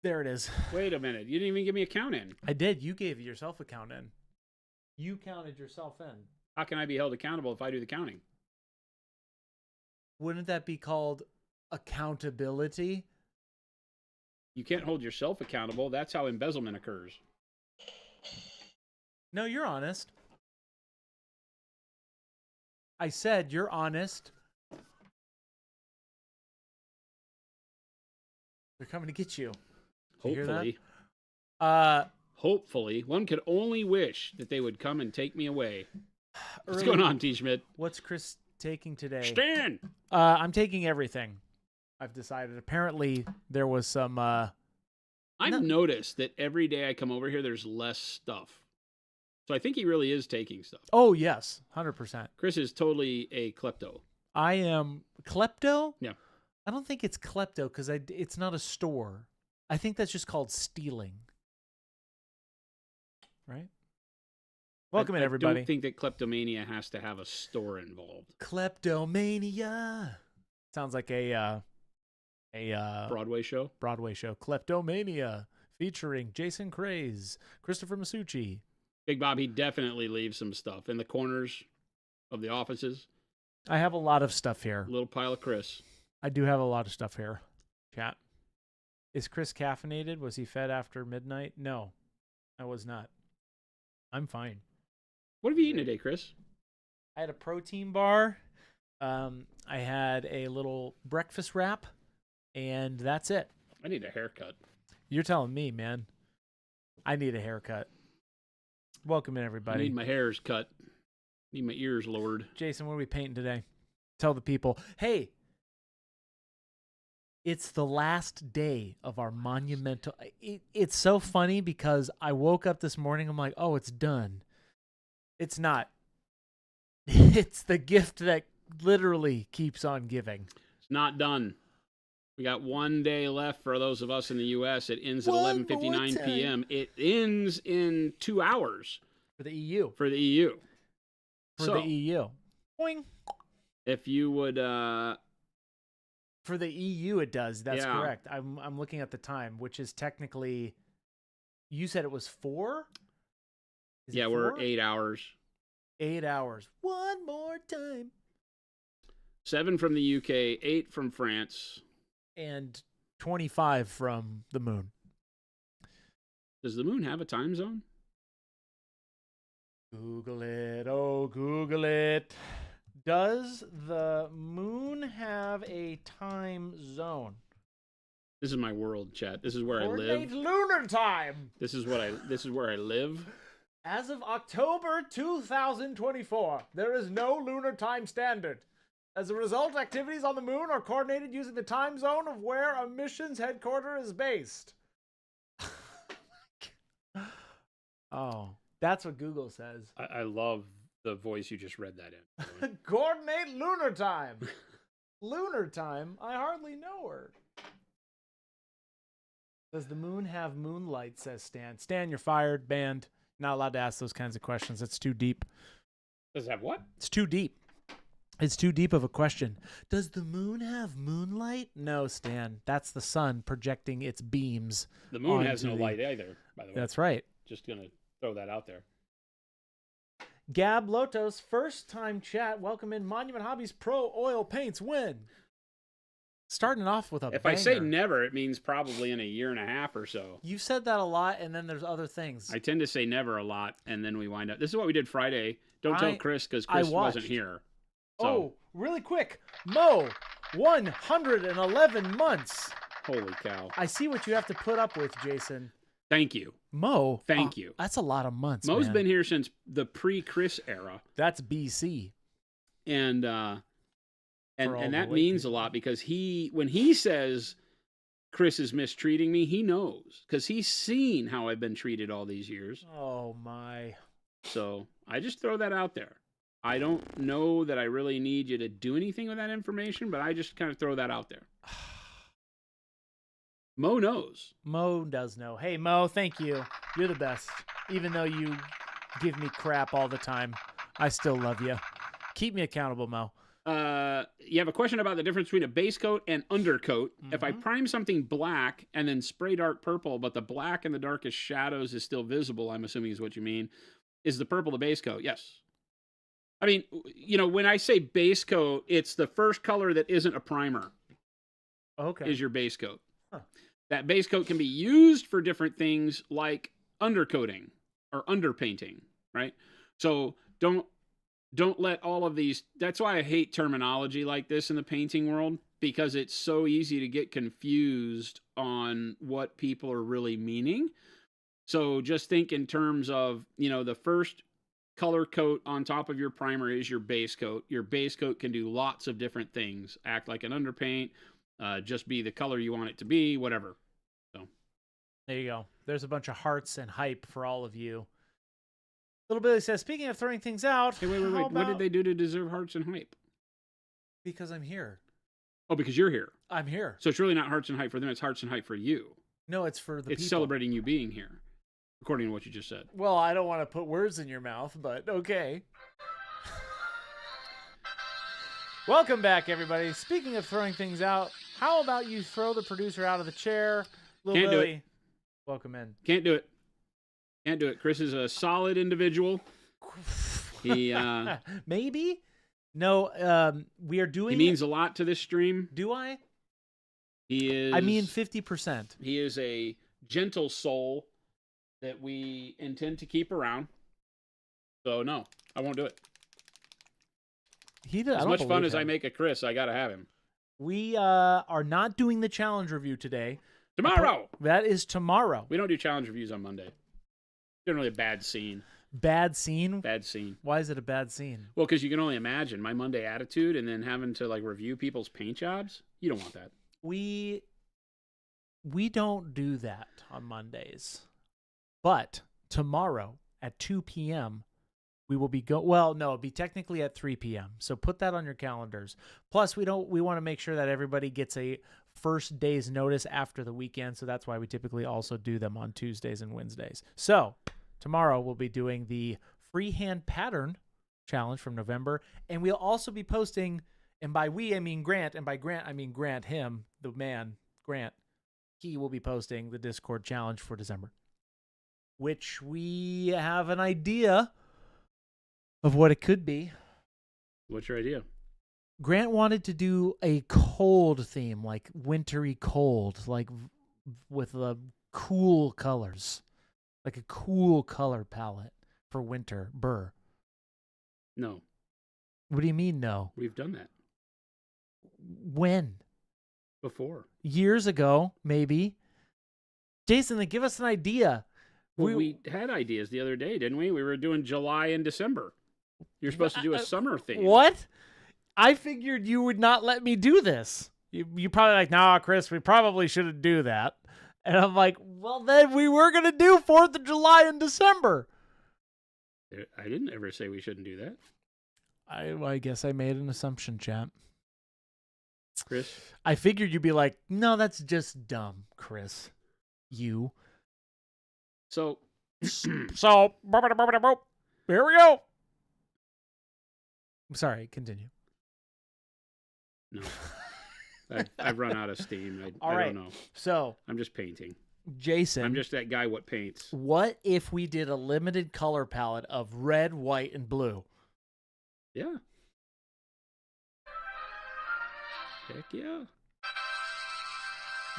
There it is. Wait a minute. You didn't even give me a count in. I did. You gave yourself a count in. You counted yourself in. How can I be held accountable if I do the counting? Wouldn't that be called accountability? You can't hold yourself accountable. That's how embezzlement occurs. No, you're honest. I said you're honest. They're coming to get you. Did you hear Hopefully. that? Hopefully. One could only wish that they would come and take me away. What's Early- going on, T. Schmidt? What's Chris taking today? Stan! I'm taking everything. I've decided. Apparently, there was some... I've noticed that every day I come over here, there's less stuff. So I think he really is taking stuff. Oh, yes. 100%. Chris is totally a klepto. I am... Klepto? Yeah. I don't think it's klepto because it's not a store. I think that's just called stealing. Right? Welcome in, everybody. I don't think that kleptomania has to have a store involved. Kleptomania. Sounds like a Broadway show? Broadway show. Kleptomania, featuring Jason Craze, Christopher Masucci. Big Bob, he definitely leaves some stuff in the corners of the offices. I have a lot of stuff here. A little pile of Chris. I do have a lot of stuff here. Chat. Is Chris caffeinated? Was he fed after midnight? No, I was not. I'm fine. What have you eaten today, Chris? I had a protein bar. I had a little breakfast wrap, and that's it. I need a haircut. You're telling me, man. I need a haircut. Welcome in, everybody. I need my hairs cut. Need my ears lowered. Jason, what are we painting today? Tell the people. Hey, it's the last day of our monumental... It's so funny because I woke up this morning, I'm like, oh, it's done. It's not. It's the gift that literally keeps on giving. It's not done. We got 1 day left for those of us in the U.S. It ends at 11:59 p.m. It ends in 2 hours. For the EU. For the EU. For the EU. Boing. If you would... For the EU, it does. That's Yeah. correct. I'm looking at the time, which is technically... You said it was 4? Is it yeah, we're 4? 8 hours. 8 hours. One more time. 7 from the UK, 8 from France. And 25 from the moon. Does the moon have a time zone? Google it. Oh, Google it. Does the moon have a time zone? This is my world, chat. This is where I Coordinate live. lunar time. This is where I live. As of October 2024, there is no lunar time standard. As a result, activities on the moon are coordinated using the time zone of where a mission's headquarters is based. Oh, that's what Google says. I love the voice you just read that in. Coordinate lunar time. Lunar time? I hardly know her. Does the moon have moonlight, says Stan. Stan, you're fired, banned. Not allowed to ask those kinds of questions. It's too deep. Does it have what? It's too deep. It's too deep of a question. Does the moon have moonlight? No, Stan. That's the sun projecting its beams. The moon has onto no the- light either, by the way. That's right. Just going to throw that out there. Gab Lotos, first time chat. Welcome in. Monument Hobbies Pro Oil Paints win. Starting off with a If banger. I say never, it means probably in a year and a half or so. You've said that a lot, and then there's other things. I tend to say never a lot, and then we wind up. This is what we did Friday. Don't tell Chris because Chris wasn't here. So, Oh, really quick. Mo, 111 months. holy cow. I see what you have to put up with, Jason. Thank you. Mo. Thank you. That's a lot of months, Mo's man. been here since the pre-Chris era. That's BC. And all that the white means people. a lot because when he says Chris is mistreating me, he knows because he's seen how I've been treated all these years. Oh, my. So I just throw that out there. I don't know that I really need you to do anything with that information, but I just kind of throw that out there. Mo knows. Mo does know. Hey, Mo, thank you. You're the best. Even though you give me crap all the time, I still love you. Keep me accountable, Mo. You have a question about the difference between a base coat and undercoat. If I prime something black and then spray dark purple, but the black and the darkest shadows is still visible, I'm assuming is what you mean, is the purple the base coat? Yes. I mean, when I say base coat, it's the first color that isn't a primer. Okay. Is your base coat. Huh. That base coat can be used for different things like undercoating or underpainting, right? So don't let all of these. That's why I hate terminology like this in the painting world, because it's so easy to get confused on what people are really meaning. So just think in terms of, the first color coat on top of your primer is your base coat. Your base coat can do lots of different things. Act like an underpaint, just be the color you want it to be, whatever. So there you go. There's a bunch of hearts and hype for all of you. Little Billy says, speaking of throwing things out. Hey, wait. What did they do to deserve hearts and hype? Because I'm here. Oh, because you're here. I'm here. So it's really not hearts and hype for them. It's hearts and hype for you. No, it's for the people. It's celebrating you being here, according to what you just said. Well, I don't want to put words in your mouth, but okay. Welcome back, everybody. Speaking of throwing things out, how about you throw the producer out of the chair? Little Can't Billy, do it. welcome in. Can't do it. Can't do it. Chris is a solid individual. He maybe? No, we are doing. He means a lot to this stream. Do I? He is. I mean, 50%. He is a gentle soul that we intend to keep around. So no, I won't do it. As much fun as I make of Chris, I gotta have him. We are not doing the challenge review today. Tomorrow. That is tomorrow. We don't do challenge reviews on Monday. Generally a bad scene. Bad scene? Bad scene. Why is it a bad scene? Well, because you can only imagine my Monday attitude and then having to review people's paint jobs. You don't want that. We don't do that on Mondays. But tomorrow at 2 p.m., we will be it'll be technically at 3 p.m. So put that on your calendars. Plus, we want to make sure that everybody gets a first day's notice after the weekend. So that's why we typically also do them on Tuesdays and Wednesdays. So tomorrow we'll be doing the freehand pattern challenge from November. And we'll also be posting, and by we, I mean Grant. And by Grant, I mean Grant, him, the man, Grant. He will be posting the Discord challenge for December, which we have an idea of what it could be. What's your idea? Grant wanted to do a cold theme, like wintry cold, like with cool colors, like a cool color palette for winter. Burr. No. What do you mean, no? We've done that. When? Before. Years ago, maybe. Jason, then give us an idea. Well, we had ideas the other day, didn't we? We were doing July and December. You're supposed to do a summer theme. What? I figured you would not let me do this. You probably like, nah, Chris, we probably shouldn't do that. And I'm like, well, then we were going to do 4th of July in December. I didn't ever say we shouldn't do that. I guess I made an assumption, champ. Chris? I figured you'd be like, no, that's just dumb, Chris. You. So here we go. I'm sorry, continue. No. I've run out of steam. I don't know. So I'm just painting. Jason. I'm just that guy what paints. What if we did a limited color palette of red, white, and blue? Yeah. Heck yeah.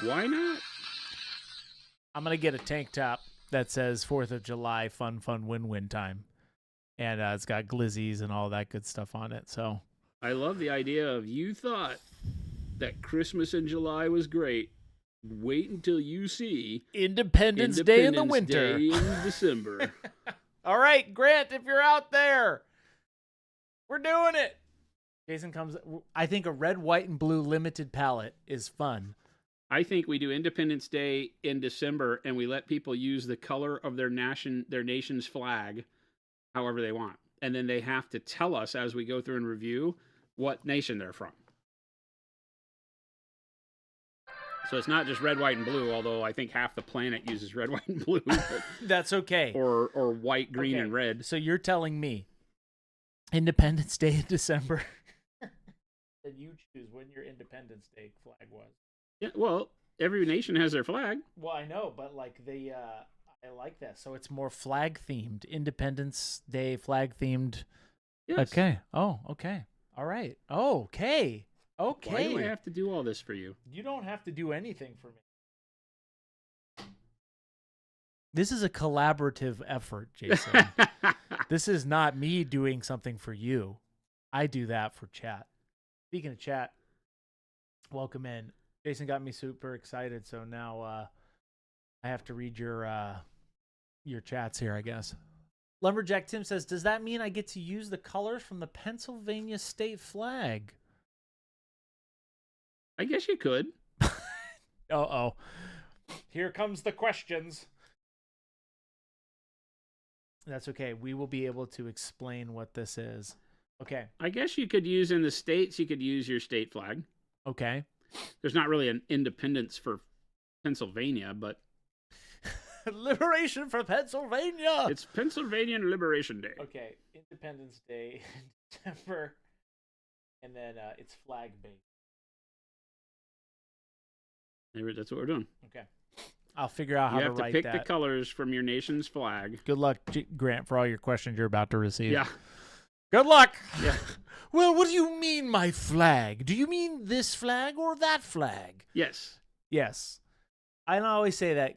Why not? I'm going to get a tank top that says 4th of July, fun, win time. And it's got glizzies and all that good stuff on it. So I love the idea of you thought that Christmas in July was great. Wait until you see Independence Day in the winter. Day in December. All right, Grant, if you're out there, we're doing it. Jason comes. I think a red, white, and blue limited palette is fun. I think we do Independence Day in December, and we let people use the color of their nation's flag however they want. And then they have to tell us as we go through and review what nation they're from. So it's not just red, white, and blue, although I think half the planet uses red, white, and blue. That's okay. Or white, green, and red. So you're telling me Independence Day in December Then you choose when your Independence Day flag was. Yeah, well, every nation has their flag. Well, I know, but like I like that. So it's more flag themed, Independence Day flag themed. Yes. Okay. Oh, okay. All right. Okay. Okay. Why do I have to do all this for you? You don't have to do anything for me. This is a collaborative effort, Jason. This is not me doing something for you. I do that for chat. Speaking of chat, welcome in. Jason got me super excited, so now I have to read your chats here, I guess. Lumberjack Tim says, does that mean I get to use the colors from the Pennsylvania state flag? I guess you could. Uh-oh. Here comes the questions. That's okay. We will be able to explain what this is. Okay. I guess you could use in the States, you could use your state flag. Okay. There's not really an independence for Pennsylvania, but... Liberation for Pennsylvania! It's Pennsylvania Liberation Day. Okay. Independence Day in December. And then it's flag-based. That's what we're doing. Okay. I'll figure out how to write that. You have to pick the colors from your nation's flag. Good luck, Grant, for all your questions you're about to receive. Yeah. Good luck. Yeah. Well, what do you mean, my flag? Do you mean this flag or that flag? Yes. Yes. I always say that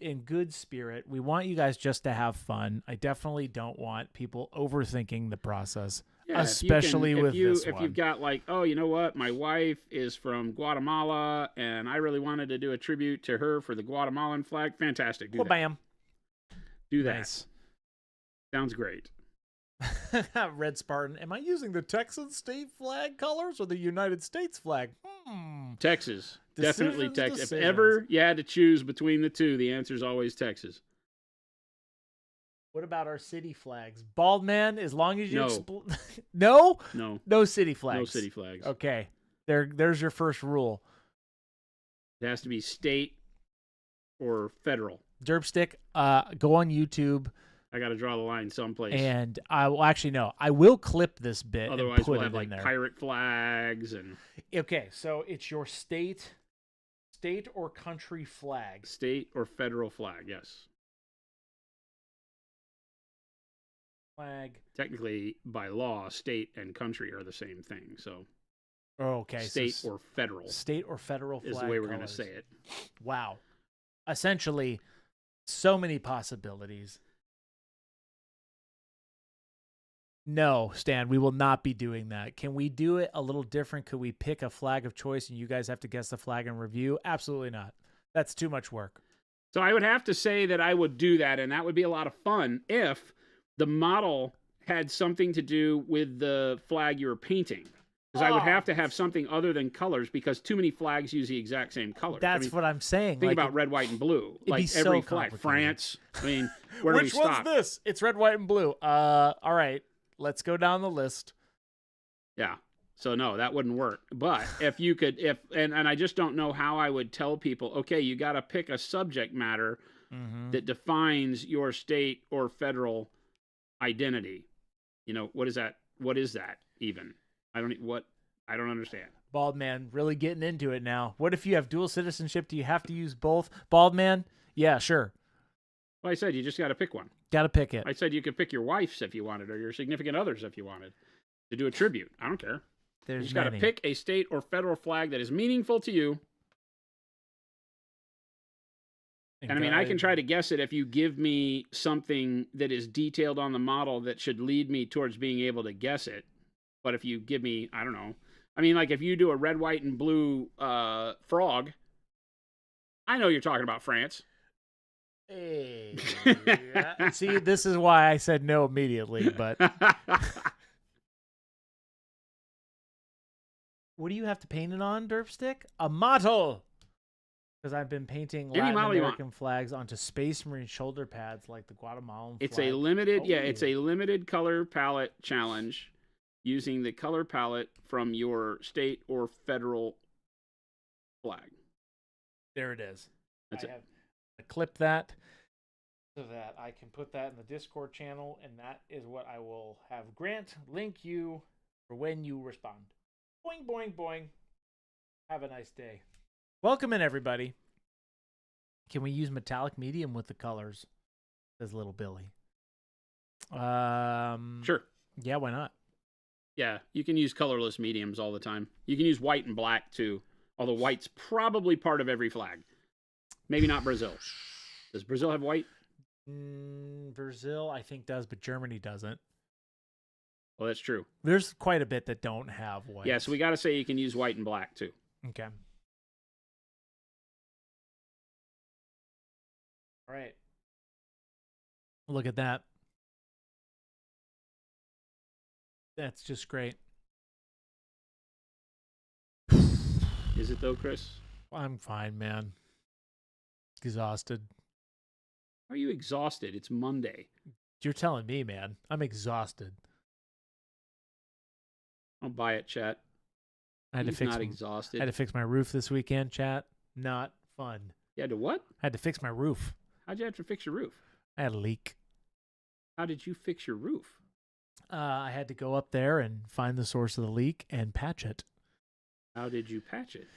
in good spirit. We want you guys just to have fun. I definitely don't want people overthinking the process, especially with this one. If you've got like, oh, you know what? My wife is from Guatemala, and I really wanted to do a tribute to her for the Guatemalan flag. Fantastic. Do that. Bam. Do that. Nice. Sounds great. Red Spartan, am I using the Texan state flag colors or the United States flag? Texas. Definitely Texas. Decisions. If ever you had to choose between the two, the answer is always Texas. What about our city flags? Bald man, as long as you... No. No? No. No city flags. No city flags. Okay. There's your first rule. It has to be state or federal. Derpstick, go on YouTube. I got to draw the line someplace. And I will actually no. I will clip this bit. Otherwise, and put we'll it have like in there. pirate flags and. Okay, so it's your state or country flag. State or federal flag, yes. Flag. Technically, by law, state and country are the same thing. So. Okay. State or federal. State or federal flag is the way we're going to say it. Wow. Essentially, so many possibilities. No, Stan, we will not be doing that. Can we do it a little different? Could we pick a flag of choice and you guys have to guess the flag and review? Absolutely not. That's too much work. So I would have to say that I would do that, and that would be a lot of fun if the model had something to do with the flag you were painting. Because I would have to have something other than colors because too many flags use the exact same color. That's what I'm saying. Think about red, white, and blue. Like every flag. France. I mean, where do we stop? Which one's this? It's red, white, and blue. All right. Let's go down the list. Yeah. So no, that wouldn't work. But if you could, and I just don't know how I would tell people, okay, you got to pick a subject matter that defines your state or federal identity. You know, what is that? What is that even? I don't understand. Bald man, really getting into it now. What if you have dual citizenship? Do you have to use both? Bald man? Yeah, sure. Well, I said you just got to pick one. Got to pick it. I said you could pick your wife's if you wanted, or your significant others if you wanted, to do a tribute. I don't care. You just got to pick a state or federal flag that is meaningful to you. And I mean, I can try to guess it if you give me something that is detailed on the model that should lead me towards being able to guess it. But if you give me, I don't know. I mean, like if you do a red, white, and blue frog, I know you're talking about France. Hey, see, this is why I said no immediately. But what do you have to paint it on, Derpstick? A motto. Because I've been painting Latin American flags onto Space Marine shoulder pads like the Guatemalan flag. It's a limited, it's a limited color palette challenge using the color palette from your state or federal flag. There it is. That's it. I clip that so that I can put that in the Discord channel, and that is what I will have Grant link you for when you respond. Boing, boing, boing. Have a nice day. Welcome in, everybody. Can we use metallic medium with the colors? Says little Billy. Sure. Yeah, why not? Yeah, you can use colorless mediums all the time. You can use white and black too, although white's probably part of every flag. Maybe not Brazil. Does Brazil have white? Brazil, I think, does, but Germany doesn't. Well, that's true. There's quite a bit that don't have white. Yeah, so we got to say you can use white and black too. Okay. All right. Look at that. That's just great. Is it though, Chris? I'm fine, man. Exhausted. Are you exhausted? It's Monday. You're telling me, man. I'm exhausted. I'll buy it, chat. He's not exhausted. I had to fix my roof this weekend, chat. Not fun. You had to what? I had to fix my roof. How'd you have to fix your roof? I had a leak. How did you fix your roof? I had to go up there and find the source of the leak and patch it. How did you patch it?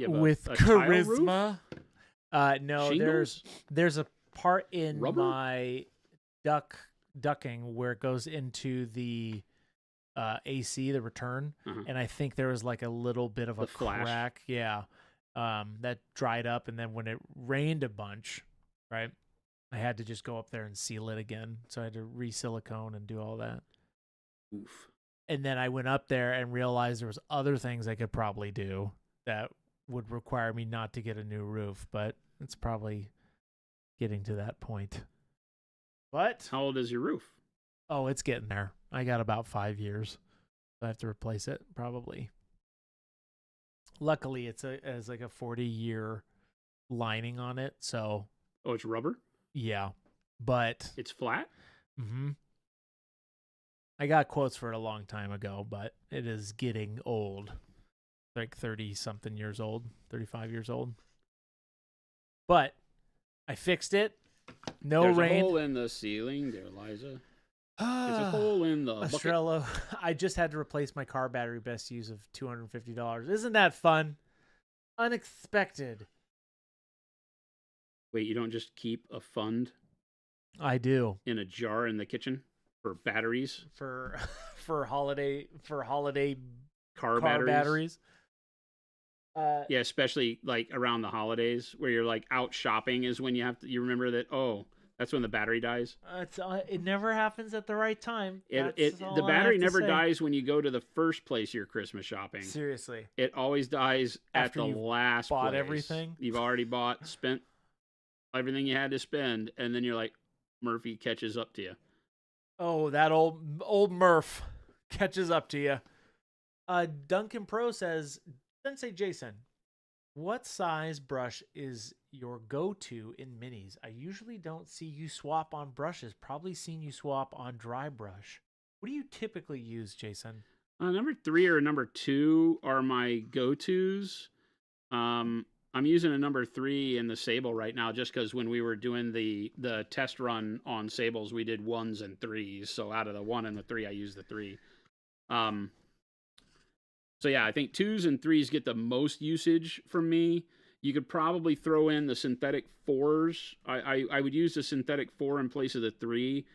With charisma. No, Shingles? there's a part in Rubber? my ducking where it goes into the AC, the return, and I think there was like a little bit of a crack. Yeah, that dried up, and then when it rained a bunch, right, I had to just go up there and seal it again. So I had to re-silicone and do all that. Oof. And then I went up there and realized there was other things I could probably do that would require me not to get a new roof, but it's probably getting to that point. But how old is your roof? Oh, it's getting there. I got about 5 years. I have to replace it probably. Luckily, it has like a 40-year lining on it, so. Oh, it's rubber? Yeah, but it's flat? Mm-hmm. I got quotes for it a long time ago, but it is getting old. Like 30-something years old, 35 years old. But I fixed it. There's rain. There's a hole in the ceiling there, Liza. There's a hole in the Estrello, I just had to replace my car battery, best use of $250. Isn't that fun? Unexpected. Wait, you don't just keep a fund? I do. In a jar in the kitchen for batteries? For holiday car batteries? Yeah, especially like around the holidays where you're like out shopping is when you remember that, oh, that's when the battery dies. It never happens at the right time. The battery never dies when you go to the first place you're Christmas shopping. Seriously. It always dies after at the last bought place. Everything. You've already spent everything you had to spend, and then you're like, Murphy catches up to you. Oh, that old Murph catches up to you. Duncan Pro says, Sensei Jason, what size brush is your go-to in minis? I usually don't see you swap on brushes. Probably seen you swap on dry brush. What do you typically use, Jason? Number 3 or number 2 are my go-tos. I'm using a number 3 in the Sable right now just because when we were doing the test run on Sables, we did 1s and 3s. So out of the 1 and the 3, I used the 3. So yeah, I think 2s and 3s get the most usage from me. You could probably throw in the synthetic 4s. I would use the synthetic 4 in place of the 3.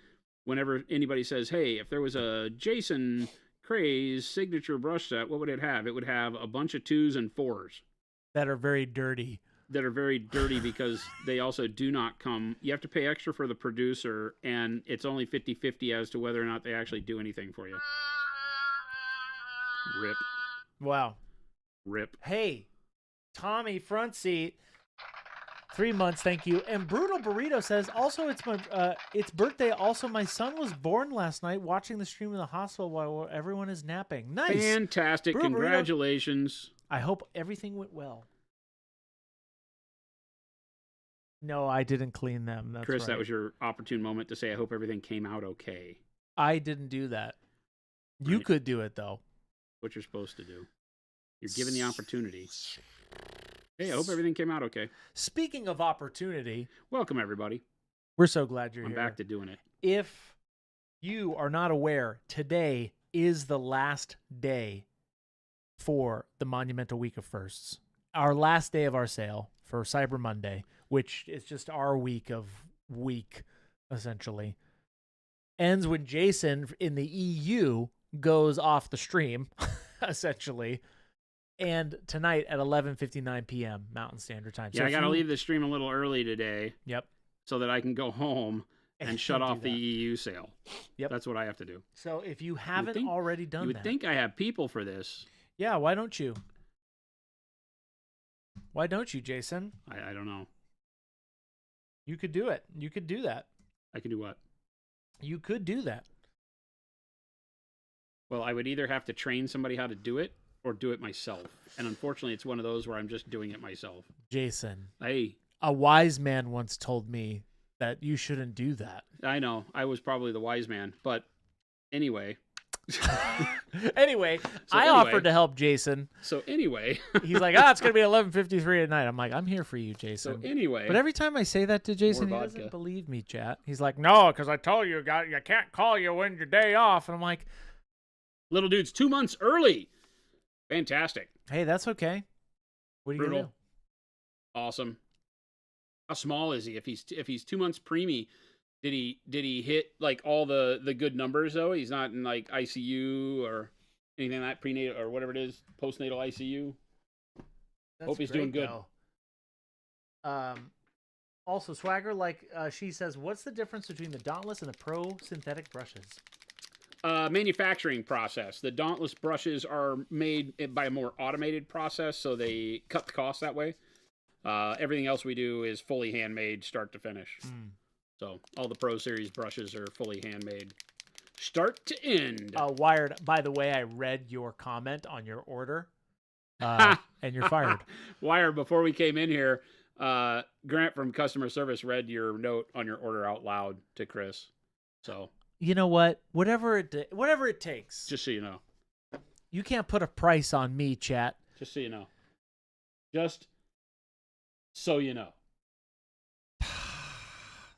Whenever anybody says, hey, if there was a Jason Craze signature brush set, what would it have? It would have a bunch of 2s and 4s. That are very dirty. That are very dirty because they also do not come. You have to pay extra for the producer, and it's only 50-50 as to whether or not they actually do anything for you. Rip. Wow. Rip. Hey, Tommy, front seat. 3 months, thank you. And Brutal Burrito says, also, it's birthday. Also, my son was born last night watching the stream in the hospital while everyone is napping. Nice. Fantastic. Brutal Congratulations. Burrito, I hope everything went well. No, I didn't clean them. That's Chris, right. That was your opportune moment to say, I hope everything came out okay. I didn't do that. Right. You could do it, though. What you're supposed to do. You're given the opportunity. Hey, I hope everything came out okay. Speaking of opportunity. Welcome, everybody. We're so glad you're here. I'm back to doing it. If you are not aware, today is the last day for the monumental week of firsts. Our last day of our sale for Cyber Monday, which is just our week, essentially, ends when Jason in the EU goes off the stream, essentially. And tonight at 11:59 p.m. Mountain Standard Time. Yeah, So I got to leave the stream a little early today. Yep. So that I can go home and shut off the that. EU sale. Yep. That's what I have to do. So if you haven't already done that. You would think I have people for this. Yeah, why don't you? Why don't you, Jason? I don't know. You could do it. You could do that. I could do what? You could do that. Well, I would either have to train somebody how to do it or do it myself. And unfortunately, it's one of those where I'm just doing it myself. Jason. Hey. A wise man once told me that you shouldn't do that. I know. I was probably the wise man. But anyway. Anyway, I offered to help Jason. So anyway. He's like, it's going to be 11:53 at night. I'm like, I'm here for you, Jason. So anyway. But every time I say that to Jason, he doesn't believe me, chat. He's like, no, because I told you, you can't call you when your day off. And I'm like. Little dude's 2 months early. Fantastic. Hey, that's okay. What are you going to do? Awesome. How small is he? If he's 2 months preemie, did he hit like all the good numbers though? He's not in like ICU or anything like that, prenatal or whatever it is, postnatal ICU. Hope he's doing good. Also, Swagger, she says, what's the difference between the Dauntless and the Pro synthetic brushes? Manufacturing process. The Dauntless brushes are made by a more automated process, so they cut the cost that way. Everything else we do is fully handmade, start to finish. So all the Pro Series brushes are fully handmade, start to end. Wired. By the way, I read your comment on your order, and you're fired. Wired. Before we came in here, Grant from customer service read your note on your order out loud to Chris. So. You know what? Whatever it takes. Just so you know. You can't put a price on me, chat. Just so you know. Just so you know.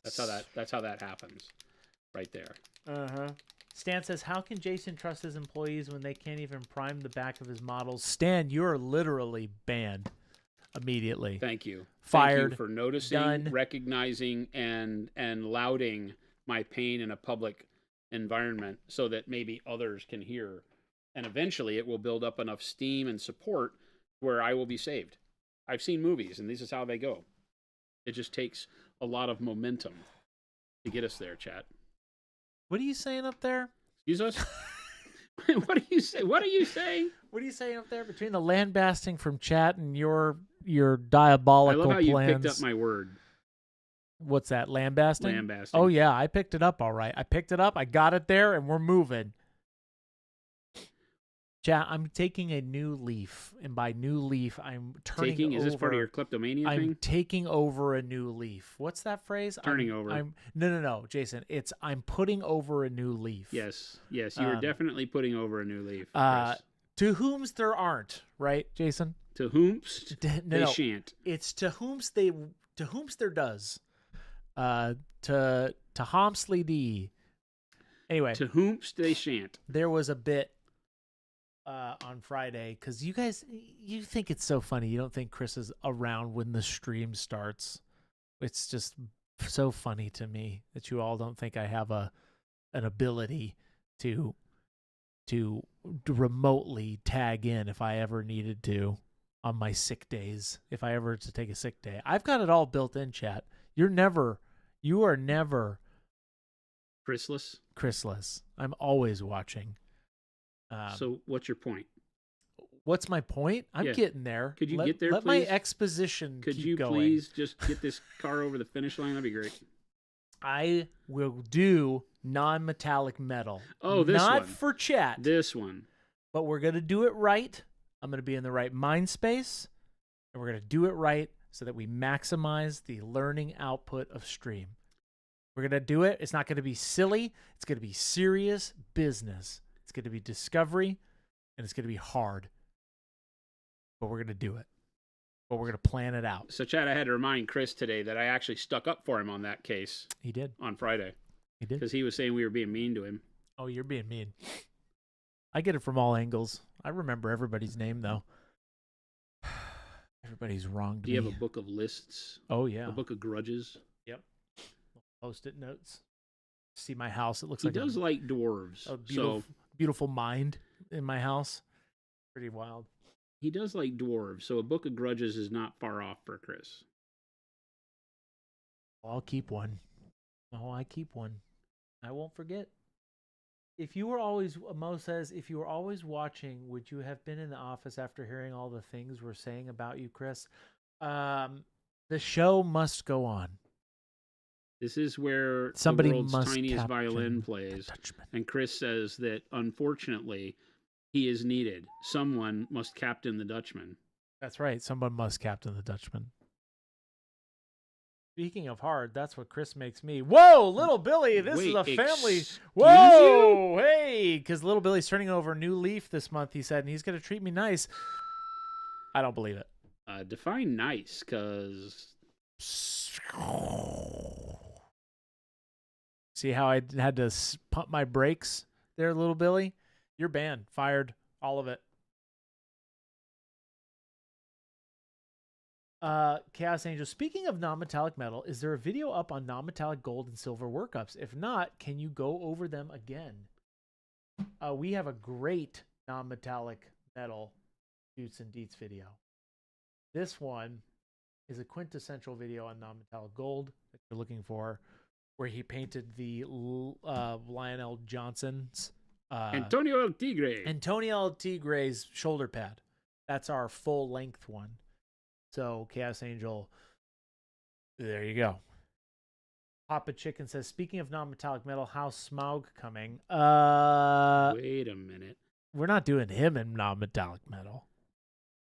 That's how that happens. Right there. Uh-huh. Stan says, how can Jason trust his employees when they can't even prime the back of his models? Stan, you're literally banned immediately. Thank you. Fired. Thank you for noticing, recognizing, and lauding my pain in a public environment so that maybe others can hear, and eventually it will build up enough steam and support where I will be saved. I've seen movies and this is how they go. It just takes a lot of momentum to get us there, chat. What are you saying up there? Excuse us? What do you say? What are you saying? What are you saying up there between the lambasting from chat and your diabolical plans? I love how you picked up my word. What's that? Lambasting? Lambasting. Oh, yeah. I picked it up all right. I picked it up. I got it there, and we're moving. Chat, I'm taking a new leaf. And by new leaf, I'm turning over. Is this part of your kleptomania thing? I'm taking over a new leaf. What's that phrase? Turning over. No, Jason. I'm putting over a new leaf. Yes. You are definitely putting over a new leaf. To whom's there aren't, right, Jason? To whom's they shan't. It's to whom's there does. To Homsley D. Anyway, to whom's they shan't. There was a bit on Friday because you think it's so funny. You don't think Chris is around when the stream starts. It's just so funny to me that you all don't think I have an ability to remotely tag in if I ever needed to on my sick days. If I ever to take a sick day, I've got it all built in, chat. You are never Chrisless. I'm always watching. So what's your point? What's my point? I'm getting there. Could you get there, let please? My exposition Could keep you going. Please just get this car over the finish line? That'd be great. I will do non-metallic metal. Oh, this one. Not for chat. This one. But we're going to do it right. I'm going to be in the right mind space. And we're going to do it right so that we maximize the learning output of stream. We're going to do it. It's not going to be silly. It's going to be serious business. It's going to be discovery, and it's going to be hard. But we're going to do it. But we're going to plan it out. So, Chad, I had to remind Chris today that I actually stuck up for him on that case. He did. On Friday. He did. Because he was saying we were being mean to him. Oh, you're being mean. I get it from all angles. I remember everybody's name though. Everybody's wronged Do you me. have a book of lists? Oh yeah. A book of grudges? Yep. Post-it notes. See my house. It looks He like does like dwarves. a beautiful mind in my house. Pretty wild. He does like dwarves, so a book of grudges is not far off for Chris. I'll keep one. Oh, I keep one. I won't forget. If you were always, Mo says, if you were always watching, would you have been in the office after hearing all the things we're saying about you, Chris? The show must go on. This is where Somebody the world's must tiniest captain violin the plays. Dutchman. And Chris says that, unfortunately, he is needed. Someone must captain the Dutchman. That's right. Someone must captain the Dutchman. Speaking of hard, that's what Chris makes me. Whoa, little Billy, this is a family. Whoa, hey, because little Billy's turning over a new leaf this month, he said, and he's going to treat me nice. I don't believe it. Define nice, because... See how I had to pump my brakes there, little Billy? You're banned. Fired. All of it. Chaos Angel, speaking of non-metallic metal, is there a video up on non-metallic gold and silver workups? If not, can you go over them again? We have a great non-metallic metal Dutes and Deets video. This one is a quintessential video on non-metallic gold that you're looking for, where he painted the Lionel Johnson's Antonio El Tigre's shoulder pad. That's our full length one. So Chaos Angel, there you go. Papa Chicken says, speaking of non-metallic metal, how's Smaug coming? Wait a minute. We're not doing him in non-metallic metal.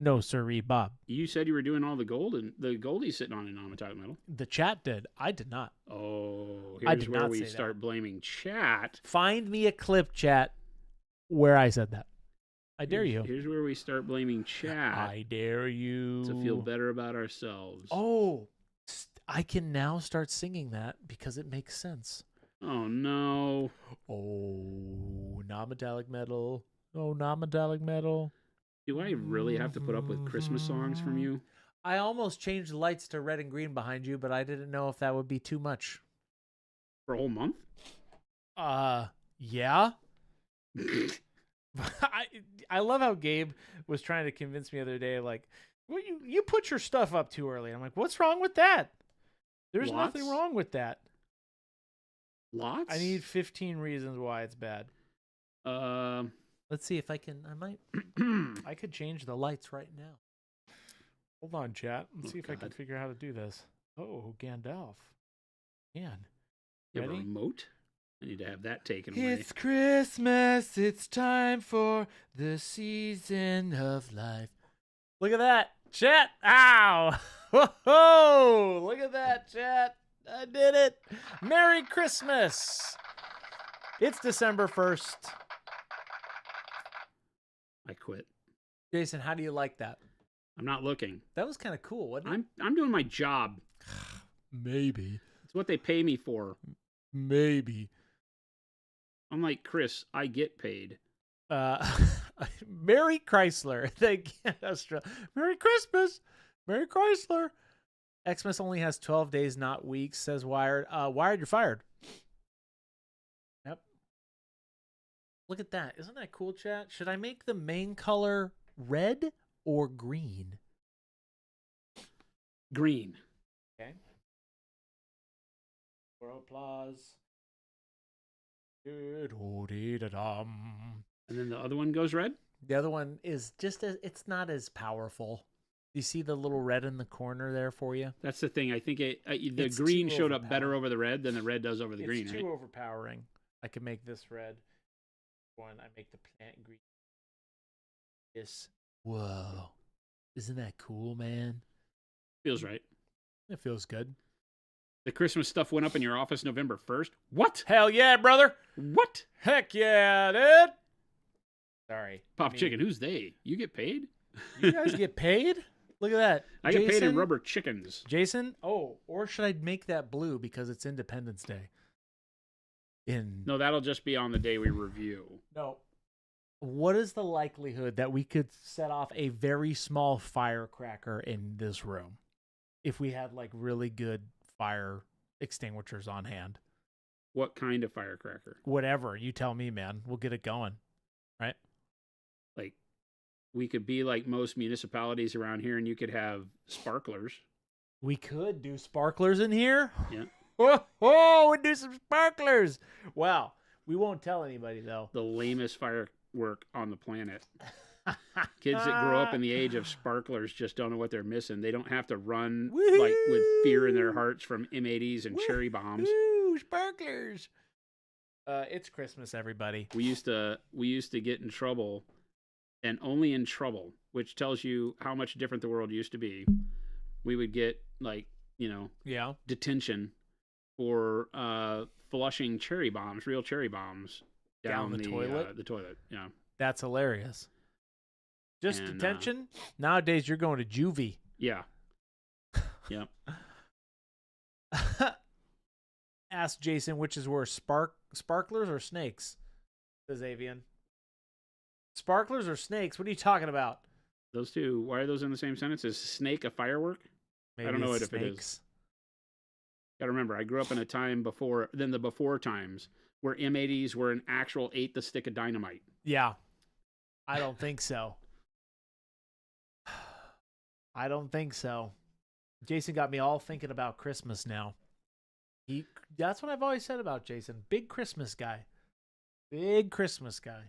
No, sirree, Bob. You said you were doing all the gold, and the gold he's sitting on in non-metallic metal. The chat did. I did not. Oh, I here's did where not we say start that. blaming chat. Find me a clip, chat, where I said that. I dare you. Here's where we start blaming chat. I dare you. To feel better about ourselves. Oh, I can now start singing that because it makes sense. Oh, no. Oh, non-metallic metal. Oh, non-metallic metal. Do I really have to put up with Christmas songs from you? I almost changed the lights to red and green behind you, but I didn't know if that would be too much. For a whole month? Yeah. I love how Gabe was trying to convince me the other day, like, well, you put your stuff up too early. I'm like, what's wrong with that? There's nothing wrong with that. Lots? I need 15 reasons why it's bad. Let's see if I can. I could change the lights right now. Hold on, chat. Let's see if I can figure out how to do this. Oh, Gandalf. Man. You have a Ready? remote? I need to have that taken away. It's Christmas. It's time for the season of life. Look at that, chat. Ow. Whoa. Look at that, chat. I did it. Merry Christmas. It's December 1st. I quit. Jason, how do you like that? I'm not looking. That was kind of cool, wasn't it? I'm doing my job. Maybe. It's what they pay me for. Maybe. Unlike Chris, I get paid. Merry Chrysler. Thank you. Merry Christmas. Merry Chrysler. Xmas only has 12 days, not weeks, says Wired. Wired, you're fired. Yep. Look at that. Isn't that cool, chat? Should I make the main color red or green? Green. Okay. For applause. And then the other one goes red? The other one is just it's not as powerful. You see the little red in the corner there for you? That's the thing. I think the It's green too showed up better overpowering. over the red than the red does over the green, It's right? too overpowering. I can make this red one. I make the plant green. This. Whoa. Isn't that cool, man? Feels right. It feels good. The Christmas stuff went up in your office November 1st. What? Hell yeah, brother. What? Heck yeah, dude. Sorry. Pop Chicken, who's they? You get paid? You guys get paid? Look at that. I get paid in rubber chickens. Jason? Oh, or should I make that blue because it's Independence Day? No, that'll just be on the day we review. No. what is the likelihood that we could set off a very small firecracker in this room if we had like really good fire extinguishers on hand? What kind of firecracker? Whatever, you tell me, man. We'll get it going, right? Like, we could be like most municipalities around here, and you could have sparklers. We could do sparklers in here. Yeah. We'd do some sparklers. Wow. We won't tell anybody, though. The lamest firework on the planet. Kids that grow up in the age of sparklers just don't know what they're missing. They don't have to run like with fear in their hearts from M80s and cherry bombs. Woo, sparklers. It's Christmas, everybody. We used to get in trouble, and only in trouble, which tells you how much different the world used to be. We would get like, detention for flushing cherry bombs, real cherry bombs down the toilet. The toilet, yeah. That's hilarious. Just detention? Nowadays, you're going to juvie. Yeah. Yep. Ask Jason which is worse, sparklers or snakes, says Avian. Sparklers or snakes? What are you talking about? Those two, why are those in the same sentence? Is snake a firework? Maybe I don't know it's if it is. snakes. Gotta remember, I grew up in a time before times where M80s were an actual ate the stick of dynamite. Yeah. I don't think so. I don't think so. Jason got me all thinking about Christmas now. That's what I've always said about Jason. Big Christmas guy. Big Christmas guy.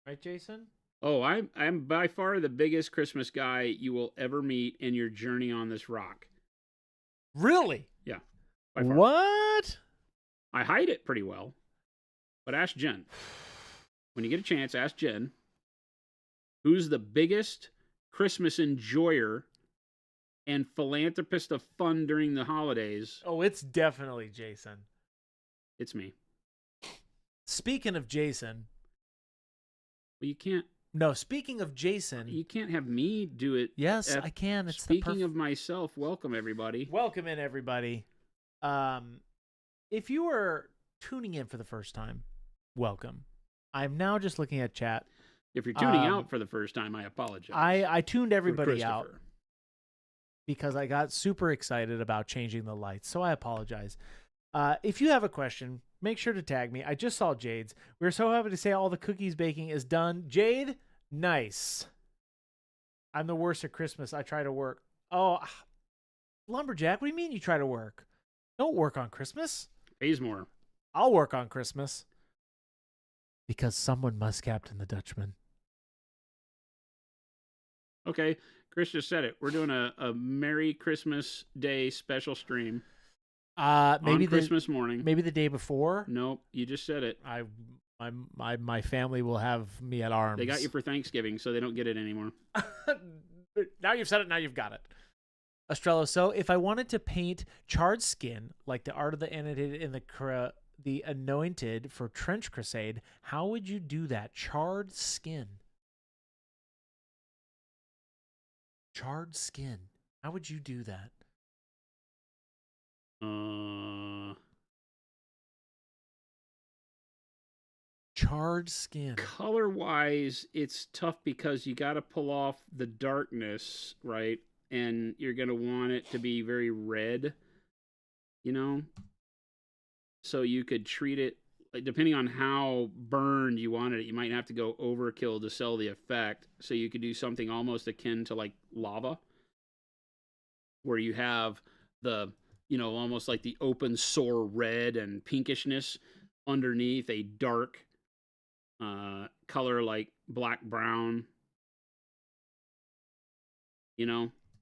Right, Jason? Oh, I'm by far the biggest Christmas guy you will ever meet in your journey on this rock. Really? Yeah. By far. What? I hide it pretty well. But ask Jen. When you get a chance, ask Jen. Who's the biggest Christmas enjoyer and philanthropist of fun during the holidays? Oh, it's definitely Jason. It's me. Speaking of Jason. Well, you can't. No, speaking of Jason. You can't have me do it. Yes, I can. It's speaking of myself, welcome everybody. Welcome in, everybody. If you are tuning in for the first time, welcome. I'm now just looking at chat. If you're tuning out for the first time, I apologize. I tuned everybody out because I got super excited about changing the lights, so I apologize. If you have a question, make sure to tag me. I just saw Jade's. We're so happy to say all the cookies baking is done. Jade, nice. I'm the worst at Christmas. I try to work. Oh, Lumberjack, what do you mean you try to work? Don't work on Christmas. Pays more. I'll work on Christmas. Because someone must captain the Dutchman. Okay, Chris just said it. We're doing a Merry Christmas Day special stream. Maybe on Christmas morning. Maybe the day before. Nope, you just said it. My family will have me at arms. They got you for Thanksgiving, so they don't get it anymore. Now you've said it. Now you've got it. Estrella. So if I wanted to paint charred skin like the art of the annotated in the anointed for Trench Crusade, how would you do that? Charred skin. Charred skin. How would you do that? Charred skin. Color-wise, it's tough because you got to pull off the darkness, right? And you're going to want it to be very red, So you could treat it, like, depending on how burned you wanted it, you might have to go overkill to sell the effect. So you could do something almost akin to like lava, where you have the, almost like the open sore red and pinkishness underneath a dark color like black brown,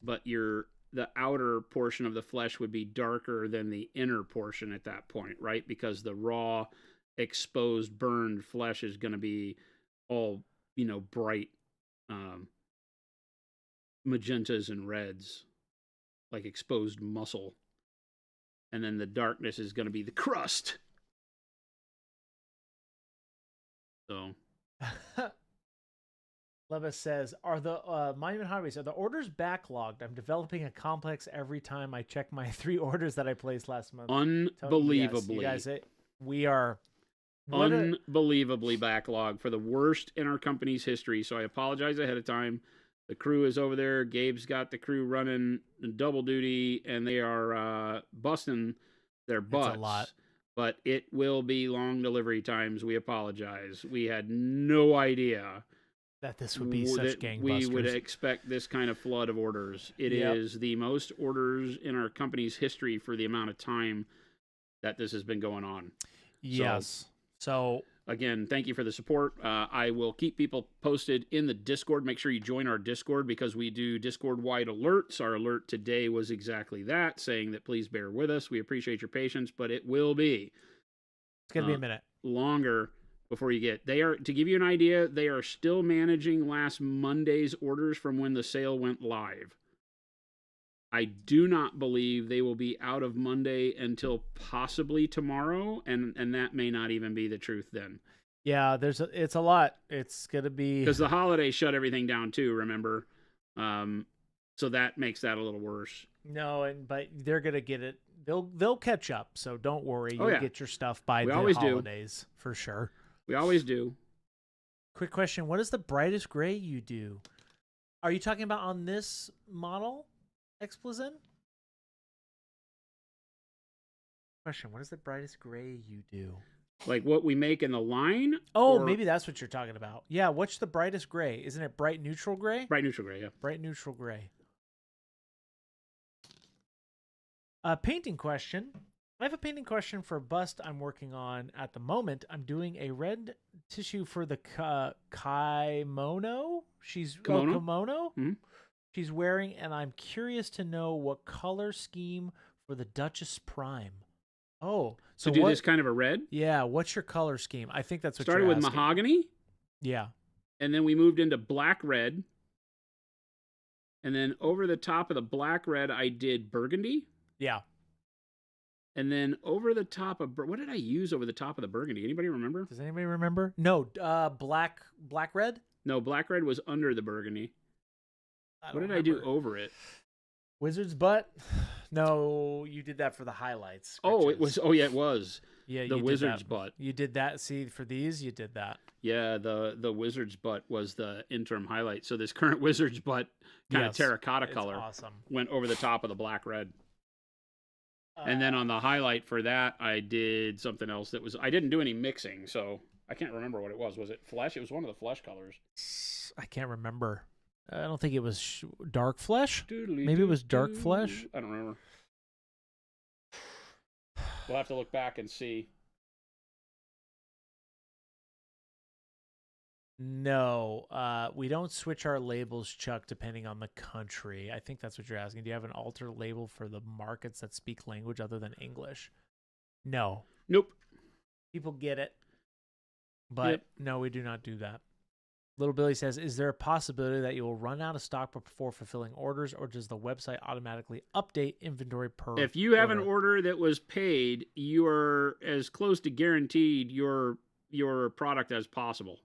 but the outer portion of the flesh would be darker than the inner portion at that point, right? Because the raw, exposed, burned flesh is going to be all, bright magentas and reds, like exposed muscle. And then the darkness is going to be the crust. So... Levis says, are the Monument Hobbies, are the orders backlogged? I'm developing a complex every time I check my 3 orders that I placed last month. Unbelievably. Yes, you guys, we are unbelievably backlogged for the worst in our company's history. So I apologize ahead of time. The crew is over there. Gabe's got the crew running double duty, and they are busting their butts. It's a lot. But it will be long delivery times. We apologize. We had no idea that this would be such gangbusters. We would expect this kind of flood of orders. It is the most orders in our company's history for the amount of time that this has been going on. Yes. So again, thank you for the support. I will keep people posted in the Discord. Make sure you join our Discord because we do Discord-wide alerts. Our alert today was exactly that, saying that please bear with us. We appreciate your patience, but it will be. It's going to be a minute. Longer before you get. They are, to give you an idea, they are still managing last Monday's orders from when the sale went live. I do not believe they will be out of Monday until possibly tomorrow, and that may not even be the truth then. Yeah, it's a lot. It's gonna be because the holidays shut everything down too. Remember, so that makes that a little worse. No, but they're gonna get it. They'll catch up. So don't worry. You'll get your stuff by the holidays for sure. We always do. Quick question: what is the brightest gray you do? Are you talking about on this model? Explosion? Question: what is the brightest gray you do? Like what we make in the line? Oh, maybe that's what you're talking about. Yeah, what's the brightest gray? Isn't it bright neutral gray? Bright neutral gray, yeah. Bright neutral gray. Painting question. I have a painting question for a bust I'm working on at the moment. I'm doing a red tissue for the kimono. Kimono? Mm-hmm. She's wearing, and I'm curious to know what color scheme for the Duchess Prime. Oh, so do this kind of a red? Yeah, what's your color scheme? I think that's what started you're with asking. mahogany. Yeah, and then we moved into black red, and then over the top of the black red, I did burgundy. Yeah, and then over the top of what did I use over the top of the burgundy? Anybody remember? Does anybody remember? No, black red. No, black red was under the burgundy. What did I do over it? Wizard's butt? No, you did that for the highlights. Sketches. Oh, it was. Oh, yeah, it was. Yeah, the wizard's butt. You did that. See, for these, you did that. Yeah, the wizard's butt was the interim highlight. So this current wizard's butt, kind of terracotta color, awesome. Went over the top of the black red. And then on the highlight for that, I did something else that was. I didn't do any mixing, so I can't remember what it was. Was it flesh? It was one of the flesh colors. I can't remember. I don't think it was dark flesh. Maybe it was dark flesh. I don't remember. We'll have to look back and see. No, we don't switch our labels, Chuck, depending on the country. I think that's what you're asking. Do you have an alternate label for the markets that speak language other than English? No. Nope. People get it. But no, we do not do that. Little Billy says, is there a possibility that you will run out of stock before fulfilling orders, or does the website automatically update inventory per If you have an order that was paid, you are as close to guaranteed your product as possible.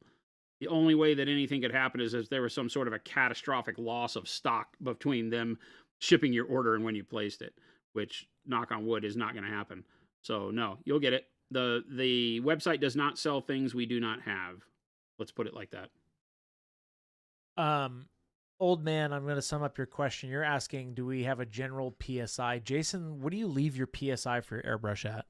The only way that anything could happen is if there was some sort of a catastrophic loss of stock between them shipping your order and when you placed it, which, knock on wood, is not going to happen. So, no, you'll get it. The website does not sell things we do not have. Let's put it like that. Old man, I'm going to sum up your question. You're asking, do we have a general PSI? Jason, what do you leave your PSI for your airbrush at?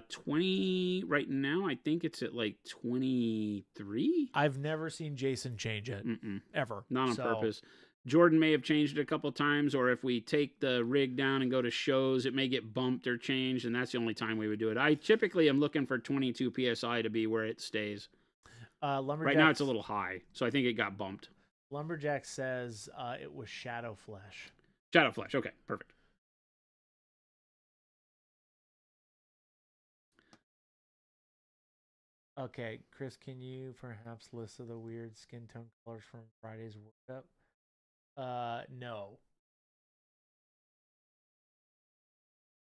20 right now. I think it's at like 23. I've never seen Jason change it ever. Not on purpose. Jordan may have changed it a couple times, or if we take the rig down and go to shows, it may get bumped or changed, and that's the only time we would do it. I typically am looking for 22 PSI to be where it stays. Right now it's a little high, so I think it got bumped. Lumberjack says it was Shadow Flesh. Shadow Flesh. Okay, perfect. Okay, Chris, can you perhaps list the weird skin tone colors from Friday's workup? No.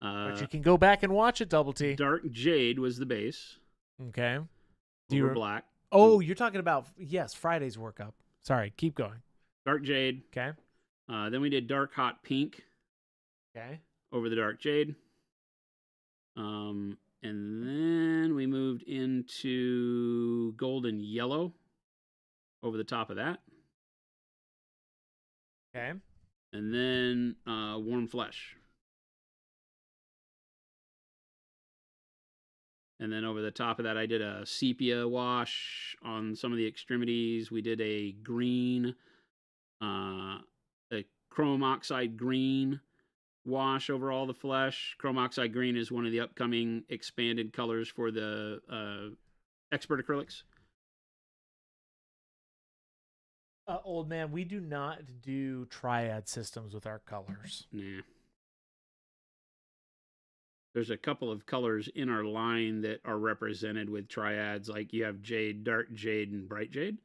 But you can go back and watch it, Double T. Dark Jade was the base. Okay. Black. Oh, you're talking about, yes, Friday's workup. Sorry, keep going. Dark Jade. Okay. Then we did Dark Hot Pink. Okay. Over the Dark Jade. And then we moved into to golden yellow over the top of that. Okay. And then warm flesh. And then over the top of that, I did a sepia wash on some of the extremities. We did a green, a chrome oxide green wash over all the flesh. Chrome oxide green is one of the upcoming expanded colors for the expert acrylics. Old man, we do not do triad systems with our colors. Nah. There's a couple of colors in our line that are represented with triads, like you have jade, dark jade, and bright jade.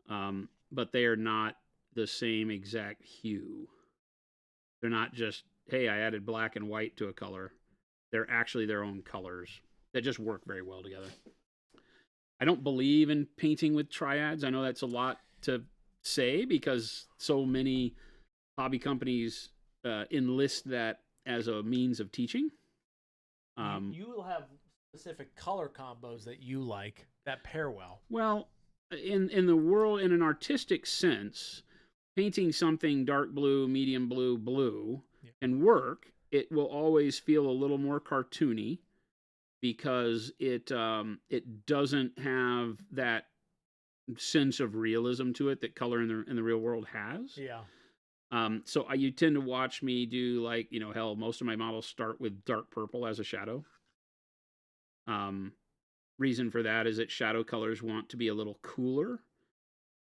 But they are not the same exact hue. They're not just, hey, I added black and white to a color. They're actually their own colors that just work very well together. I don't believe in painting with triads. I know that's a lot to say because so many hobby companies enlist that as a means of teaching. You will have specific color combos that you like that pair well. Well, in the world, in an artistic sense, painting something dark blue, medium blue, blue can work. It will always feel a little more cartoony because it doesn't have that sense of realism to it that color in the real world has. Yeah. So you tend to watch me do, like, hell, most of my models start with dark purple as a shadow. Reason for that is that shadow colors want to be a little cooler.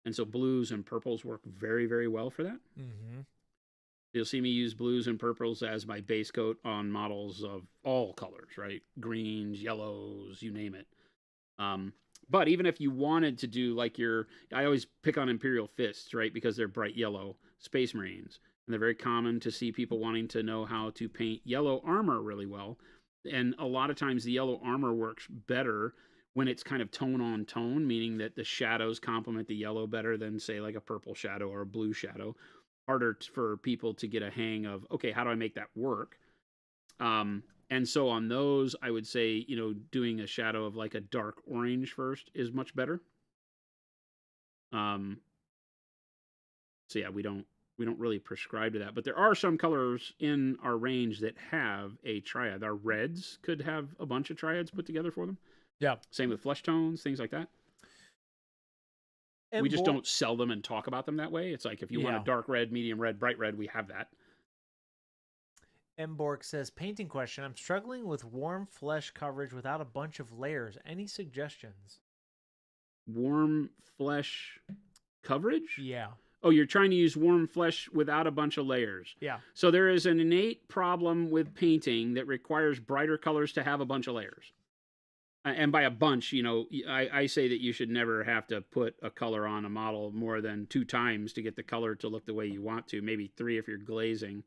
And so blues and purples work very, very well for that. Mm-hmm. You'll see me use blues and purples as my base coat on models of all colors, right? Greens, yellows, you name it. But even if you wanted to do like I always pick on Imperial Fists, right? Because they're bright yellow Space Marines. And they're very common to see people wanting to know how to paint yellow armor really well. And a lot of times the yellow armor works better when it's kind of tone on tone, meaning that the shadows complement the yellow better than, say, like a purple shadow or a blue shadow. Harder for people to get a hang of, okay, how do I make that work? And so on those, I would say, doing a shadow of like a dark orange first is much better. So yeah, we don't really prescribe to that, but there are some colors in our range that have a triad. Our reds could have a bunch of triads put together for them. Yeah. Same with flesh tones, things like that. And we just don't sell them and talk about them that way. It's like if you want a dark red, medium red, bright red, we have that. Mborg says, painting question. I'm struggling with warm flesh coverage without a bunch of layers. Any suggestions? Warm flesh coverage? Yeah. Oh, you're trying to use warm flesh without a bunch of layers. Yeah. So there is an innate problem with painting that requires brighter colors to have a bunch of layers. And by a bunch, I say that you should never have to put a color on a model more than 2 times to get the color to look the way you want to, maybe 3 if you're glazing.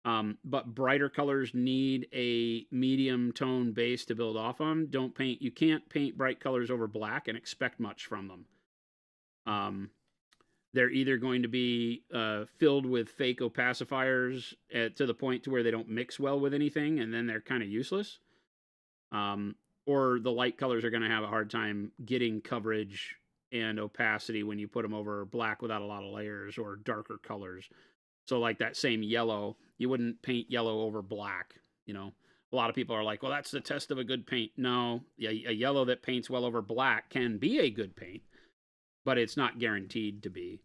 But brighter colors need a medium tone base to build off on. You can't paint bright colors over black and expect much from them. They're either going to be filled with fake opacifiers to the point to where they don't mix well with anything, and then they're kind of useless. Or the light colors are going to have a hard time getting coverage and opacity when you put them over black without a lot of layers or darker colors. So like that same yellow, you wouldn't paint yellow over black. A lot of people are like, well, that's the test of a good paint. No, a yellow that paints well over black can be a good paint, but it's not guaranteed to be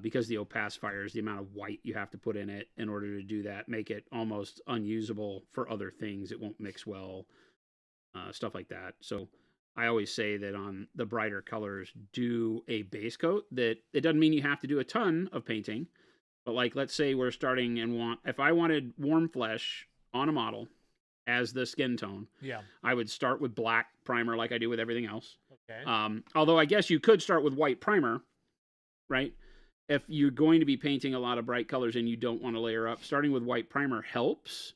because the opacifiers, the amount of white you have to put in it in order to do that, make it almost unusable for other things. It won't mix well. Stuff like that. So I always say that on the brighter colors, do a base coat. That it doesn't mean you have to do a ton of painting, but like, let's say we're starting and if I wanted warm flesh on a model as the skin tone, I would start with black primer like I do with everything else. Okay. Although I guess you could start with white primer, right? If you're going to be painting a lot of bright colors and you don't want to layer up, starting with white primer helps.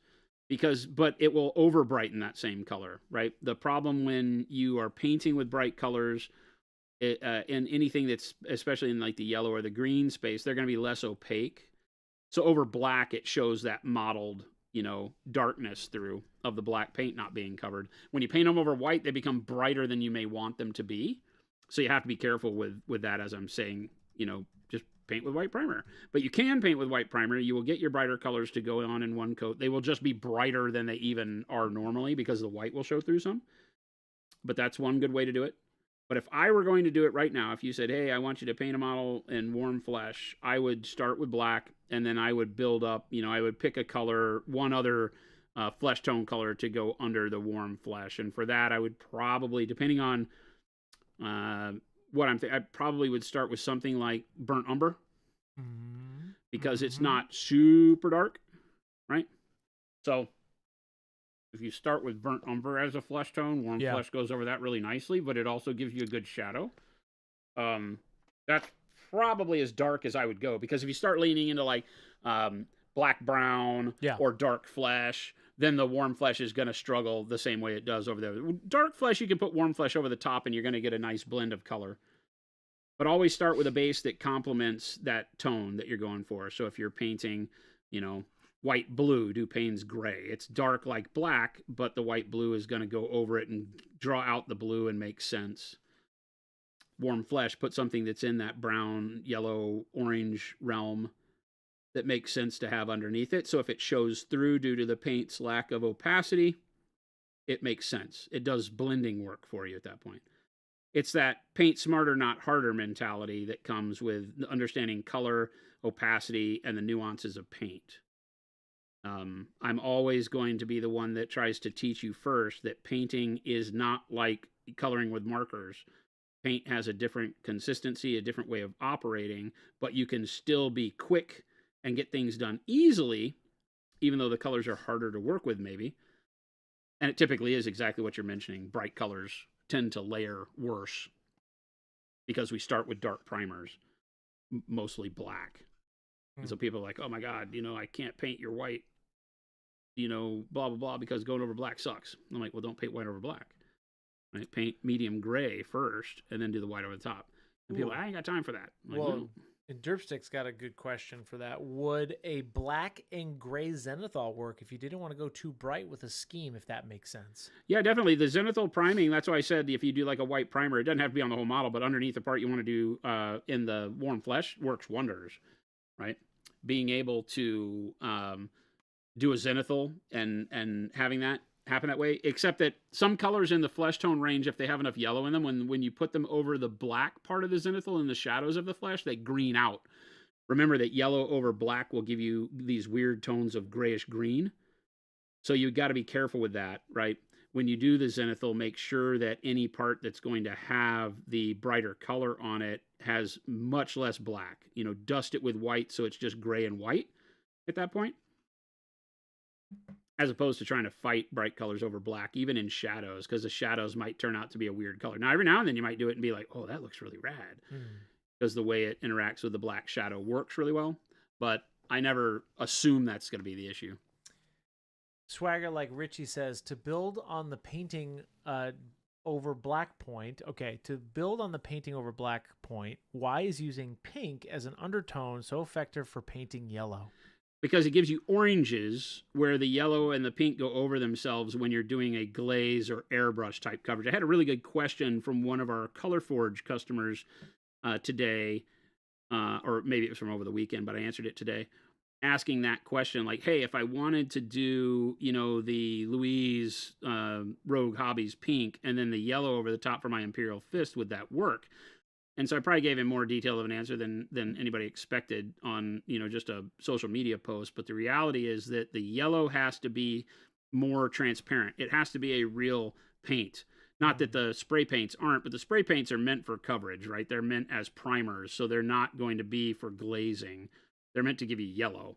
But it will over brighten that same color, right? The problem when you are painting with bright colors in anything that's, especially in like the yellow or the green space, they're going to be less opaque. So over black, it shows that mottled darkness through of the black paint not being covered. When you paint them over white, they become brighter than you may want them to be. So you have to be careful with that, as I'm saying, just paint with white primer. But you can paint with white primer. You will get your brighter colors to go on in one coat. They will just be brighter than they even are normally because the white will show through some. But that's one good way to do it. But if I were going to do it right now, if you said, hey, I want you to paint a model in warm flesh, I would start with black, and then I would build up, I would pick a color, one other flesh tone color to go under the warm flesh. And for that, I would probably, depending on what I'm thinking, I probably would start with something like burnt umber, because it's not super dark, right? So if you start with burnt umber as a flesh tone, warm flesh goes over that really nicely, but it also gives you a good shadow. That's probably as dark as I would go, because if you start leaning into like black brown or dark flesh, then the warm flesh is going to struggle the same way it does over there. Dark flesh, you can put warm flesh over the top and you're going to get a nice blend of color. But always start with a base that complements that tone that you're going for. So if you're painting, white blue, do Payne's gray. It's dark like black, but the white blue is going to go over it and draw out the blue and make sense. Warm flesh, put something that's in that brown, yellow, orange realm that makes sense to have underneath it. So if it shows through due to the paint's lack of opacity, it makes sense. It does blending work for you at that point. It's that paint smarter, not harder mentality that comes with understanding color, opacity, and the nuances of paint. I'm always going to be the one that tries to teach you first that painting is not like coloring with markers. Paint has a different consistency, a different way of operating, but you can still be quick and get things done easily, even though the colors are harder to work with maybe. And it typically is exactly what you're mentioning. Bright colors tend to layer worse because we start with dark primers, mostly black. And so people are like, oh my God, I can't paint your white, blah, blah, blah, because going over black sucks. I'm like, well, don't paint white over black. Right? Paint medium gray first and then do the white over the top. And people are like, I ain't got time for that. I'm like, no. And Derpstick's got a good question for that. Would a black and gray zenithal work if you didn't want to go too bright with a scheme, if that makes sense? Yeah, definitely. The zenithal priming, that's why I said if you do like a white primer, it doesn't have to be on the whole model, but underneath the part you want to do in the warm flesh works wonders, right? Being able to do a zenithal and having that happen that way, except that some colors in the flesh tone range, if they have enough yellow in them, when you put them over the black part of the zenithal in the shadows of the flesh, they green out. Remember that yellow over black will give you these weird tones of grayish green. So you've got to be careful with that, right? When you do the zenithal, make sure that any part that's going to have the brighter color on it has much less black. Dust it with white so it's just gray and white at that point, as opposed to trying to fight bright colors over black, even in shadows, because the shadows might turn out to be a weird color. Now, every now and then you might do it and be like, oh, that looks really rad, because the way it interacts with the black shadow works really well. But I never assume that's going to be the issue. Swagger, like Richie says, to build on the painting over black point. Okay, to build on the painting over black point, why is using pink as an undertone so effective for painting yellow? Because it gives you oranges where the yellow and the pink go over themselves when you're doing a glaze or airbrush type coverage. I had a really good question from one of our ColorForge customers today, or maybe it was from over the weekend, but I answered it today, asking that question, like, hey, if I wanted to do, the Louise Rogue Hobbies pink and then the yellow over the top for my Imperial Fist, would that work? And so I probably gave him more detail of an answer than anybody expected on, just a social media post. But the reality is that the yellow has to be more transparent. It has to be a real paint. Not that the spray paints aren't, but the spray paints are meant for coverage, right? They're meant as primers, so they're not going to be for glazing. They're meant to give you yellow.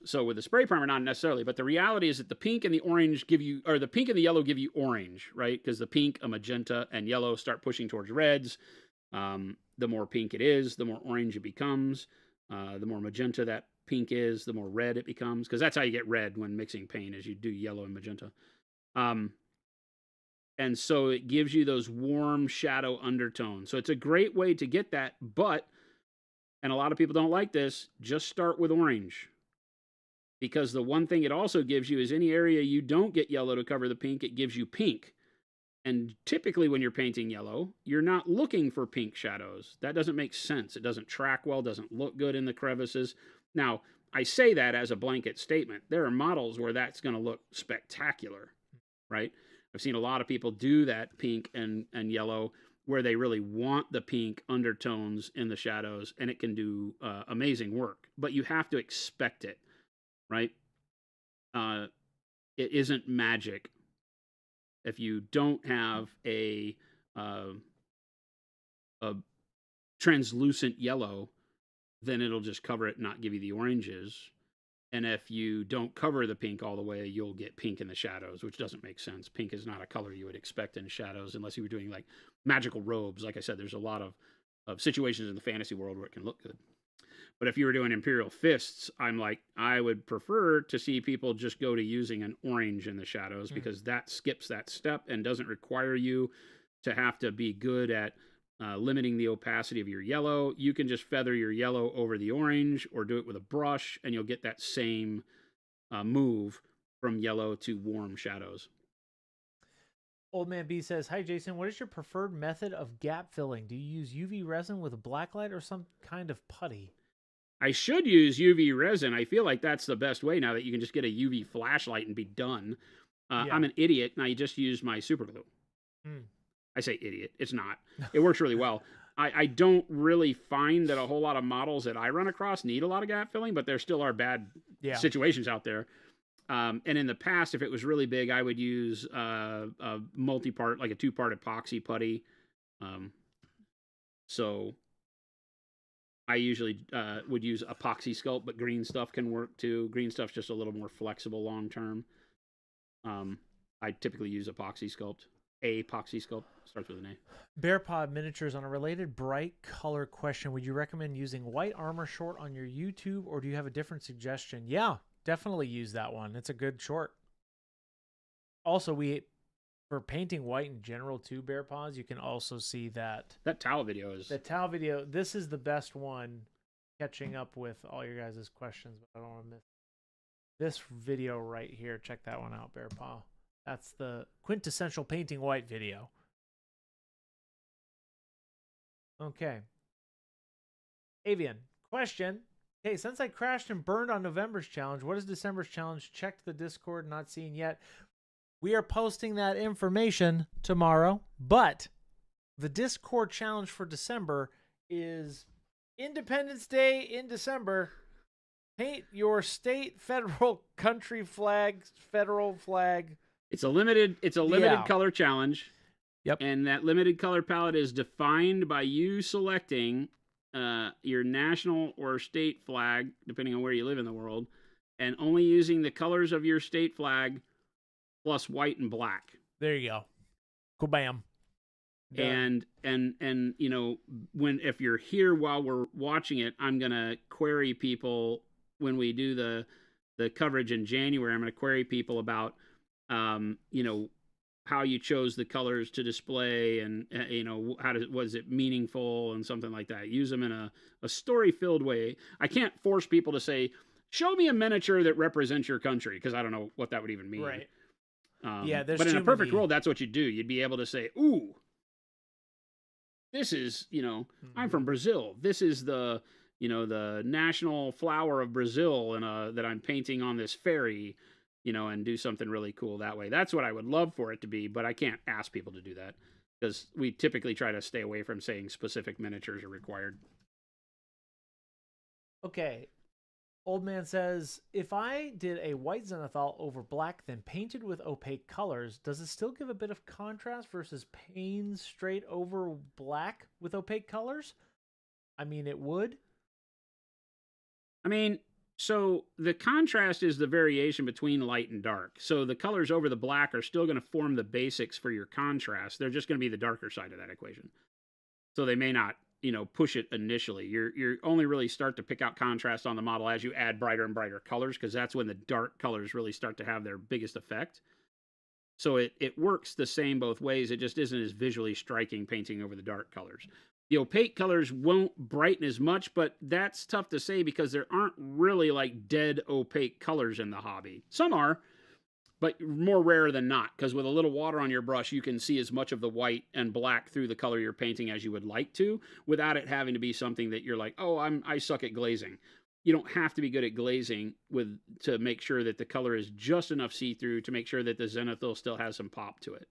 So with the spray primer, not necessarily. But the reality is that the pink and the orange give you, or the pink and the yellow give you orange, right? Because the pink, a magenta, and yellow start pushing towards reds. The more pink it is, the more orange it becomes. The more magenta that pink is, the more red it becomes. Because that's how you get red when mixing paint, is you do yellow and magenta. And so it gives you those warm shadow undertones. So it's a great way to get that. But, and a lot of people don't like this, just start with orange. because the one thing it also gives you is any area you don't get yellow to cover the pink, it gives you pink. And typically when you're painting yellow, you're not looking for pink shadows. That doesn't make sense. It doesn't track well, doesn't look good in the crevices. Now, I say that as a blanket statement. There are models where that's going to look spectacular, right? I've seen a lot of people do that pink and yellow where they really want the pink undertones in the shadows, and it can do amazing work. But you have to expect it, right? It isn't magic. If you don't have a translucent yellow, then it'll just cover it and not give you the oranges. And if you don't cover the pink all the way, you'll get pink in the shadows, which doesn't make sense. Pink is not a color you would expect in shadows unless you were doing like magical robes. Like I said, there's a lot of situations in the fantasy world where it can look good. But if you were doing Imperial Fists, I would prefer to see people just go to using an orange in the shadows because that skips that step and doesn't require you to have to be good at limiting the opacity of your yellow. You can just feather your yellow over the orange or do it with a brush, and you'll get that same move from yellow to warm shadows. Old Man B says, "Hi Jason, what is your preferred method of gap filling? Do you use UV resin with a blacklight or some kind of putty?" I should use UV resin. I feel like that's the best way now that you can just get a UV flashlight and be done. I'm an idiot, and I just use my super glue. I say idiot. It's not. It works really well. I don't really find that a whole lot of models that I run across need a lot of gap filling, but there still are bad situations out there. And in the past, if it was really big, I would use a multi-part, like a 2-part epoxy putty. So I usually would use epoxy sculpt, but green stuff can work too. Green stuff's just a little more flexible long term. I typically use epoxy sculpt. Epoxy sculpt starts with an A. Bearpaw Miniatures, on a related bright color question, would you recommend using white armor short on your YouTube, or do you have a different suggestion? Yeah, definitely use that one. It's a good short. Also, for painting white in general too, Bearpaws, you can also see that Tau video is the Tau video. This is the best one, catching up with all your guys' questions, but I don't want to miss this video right here. Check that one out, Bearpaw. That's the quintessential painting white video. Okay. Avian, question. Okay, since I crashed and burned on November's challenge, what is December's challenge? Checked the Discord, not seen yet. We are posting that information tomorrow, but the Discord challenge for December is Independence Day in December. Paint your state, federal, country flag, federal flag. It's a limited color challenge. Yep. And that limited color palette is defined by you selecting your national or state flag, depending on where you live in the world, and only using the colors of your state flag plus white and black. There you go. Kabam. And you know, if you're here while we're watching it, I'm gonna query people when we do the coverage in January. I'm gonna query people about you know, how you chose the colors to display, and you know, was it meaningful and something like that. Use them in a story-filled way. I can't force people to say, show me a miniature that represents your country, because I don't know what that would even mean. Right. But in a perfect world, that's what you do. You'd be able to say, ooh, this is, you know, I'm from Brazil. This is the, you know, the national flower of Brazil, and that I'm painting on this ferry, you know, and do something really cool that way. That's what I would love for it to be, but I can't ask people to do that because we typically try to stay away from saying specific miniatures are required. Okay. Old Man says, if I did a white zenithal over black, then painted with opaque colors, does it still give a bit of contrast versus paint straight over black with opaque colors? I mean, it would. I mean, so the contrast is the variation between light and dark. So the colors over the black are still going to form the basics for your contrast. They're just going to be the darker side of that equation. So they may not, you know, push it initially. You're only really start to pick out contrast on the model as you add brighter and brighter colors, because that's when the dark colors really start to have their biggest effect. So it works the same both ways. It just isn't as visually striking painting over the dark colors. The opaque colors won't brighten as much, but that's tough to say because there aren't really like dead opaque colors in the hobby. Some are, but more rare than not, because with a little water on your brush, you can see as much of the white and black through the color you're painting as you would like to, without it having to be something that you're like, oh, I suck at glazing. You don't have to be good at glazing to make sure that the color is just enough see-through to make sure that the zenithal still has some pop to it.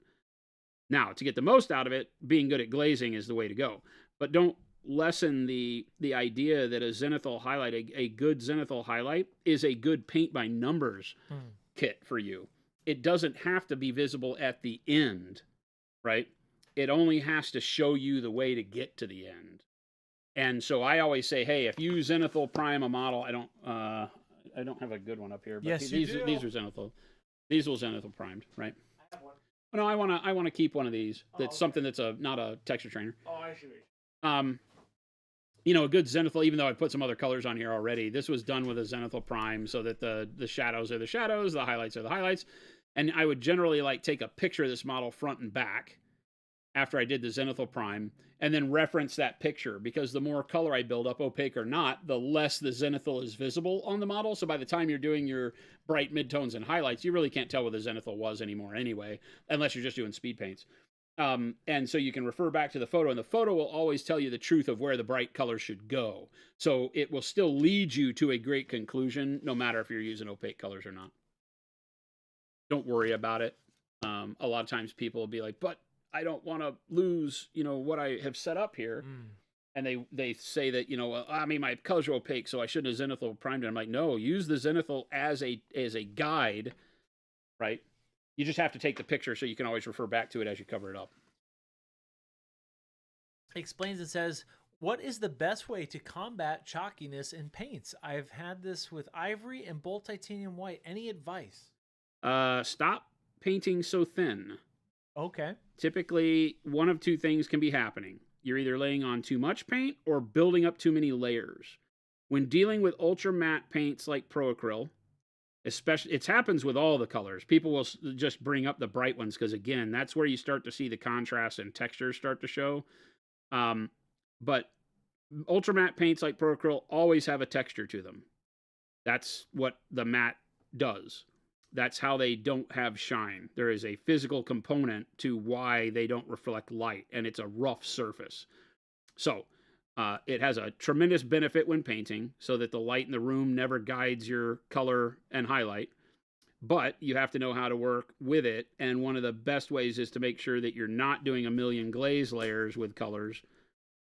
Now, to get the most out of it, being good at glazing is the way to go. But don't lessen the idea that a zenithal highlight, a good zenithal highlight, is a good paint by numbers kit for you. It doesn't have to be visible at the end, right? It only has to show you the way to get to the end. And so I always say, hey, if you zenithal prime a model, I don't have a good one up here, but yes, these are zenithal. These will zenithal primed, right? I have one. No, I want to keep one of these. That's something that's not a texture trainer. Oh, I see. You know, a good zenithal, even though I put some other colors on here already, this was done with a zenithal prime so that the shadows are the shadows, the highlights are the highlights. And I would generally like take a picture of this model front and back after I did the zenithal prime and then reference that picture, because the more color I build up, opaque or not, the less the zenithal is visible on the model. So by the time you're doing your bright midtones and highlights, you really can't tell what the zenithal was anymore anyway, unless you're just doing speed paints. And so you can refer back to the photo, and the photo will always tell you the truth of where the bright color should go. So it will still lead you to a great conclusion, no matter if you're using opaque colors or not. Don't worry about it. A lot of times people will be like, but I don't want to lose, you know, what I have set up here. And they say that, you know, I mean, my colors are opaque, so I shouldn't have zenithal primed it. I'm like, no, use the zenithal as a guide, right? You just have to take the picture so you can always refer back to it as you cover it up. Explains and says, what is the best way to combat chalkiness in paints? I've had this with ivory and bold titanium white. Any advice? Stop painting so thin. Okay. Typically, one of two things can be happening. You're either laying on too much paint or building up too many layers. When dealing with ultra matte paints like Pro Acryl, especially, it happens with all the colors. People will just bring up the bright ones because, again, that's where you start to see the contrast and textures start to show. But ultra matte paints like Pro Acryl always have a texture to them. That's what the matte does. That's how they don't have shine. There is a physical component to why they don't reflect light, and it's a rough surface. So it has a tremendous benefit when painting, so that the light in the room never guides your color and highlight. But you have to know how to work with it, and one of the best ways is to make sure that you're not doing a million glaze layers with colors,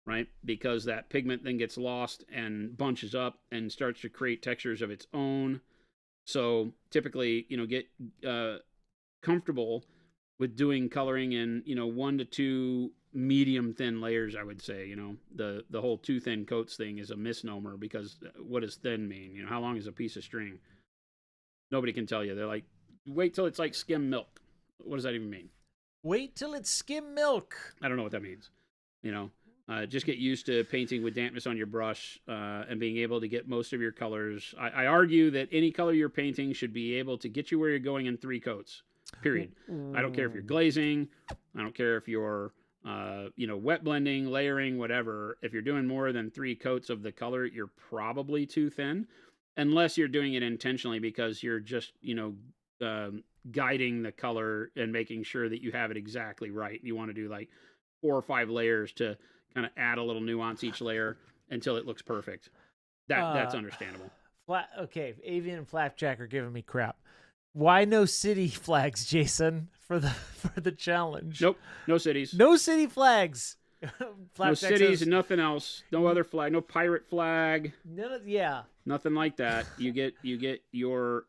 right? Because that pigment then gets lost and bunches up and starts to create textures of its own. So typically, you know, get comfortable with doing coloring in, you know, 1 to 2 medium thin layers, I would say. You know, the whole too thin coats thing is a misnomer, because what does thin mean? You know, how long is a piece of string? Nobody can tell you. They're like, wait till it's like skim milk. What does that even mean? Wait till it's skim milk. I don't know what that means. You know, just get used to painting with dampness on your brush and being able to get most of your colors. I argue that any color you're painting should be able to get you where you're going in 3 coats, period. I don't care if you're glazing. I don't care if you're, you know, wet blending, layering, whatever. If you're doing more than 3 coats of the color, you're probably too thin, unless you're doing it intentionally because you're just, you know, guiding the color and making sure that you have it exactly right. You want to do like 4 or 5 layers to kind of add a little nuance each layer until it looks perfect. That's understandable. Okay, Avian and Flapjack are giving me crap. Why no city flags, Jason, for the challenge? Nope, no cities. No city flags. No cities and nothing else. No other flag. No pirate flag. None of, yeah. Nothing like that. You get your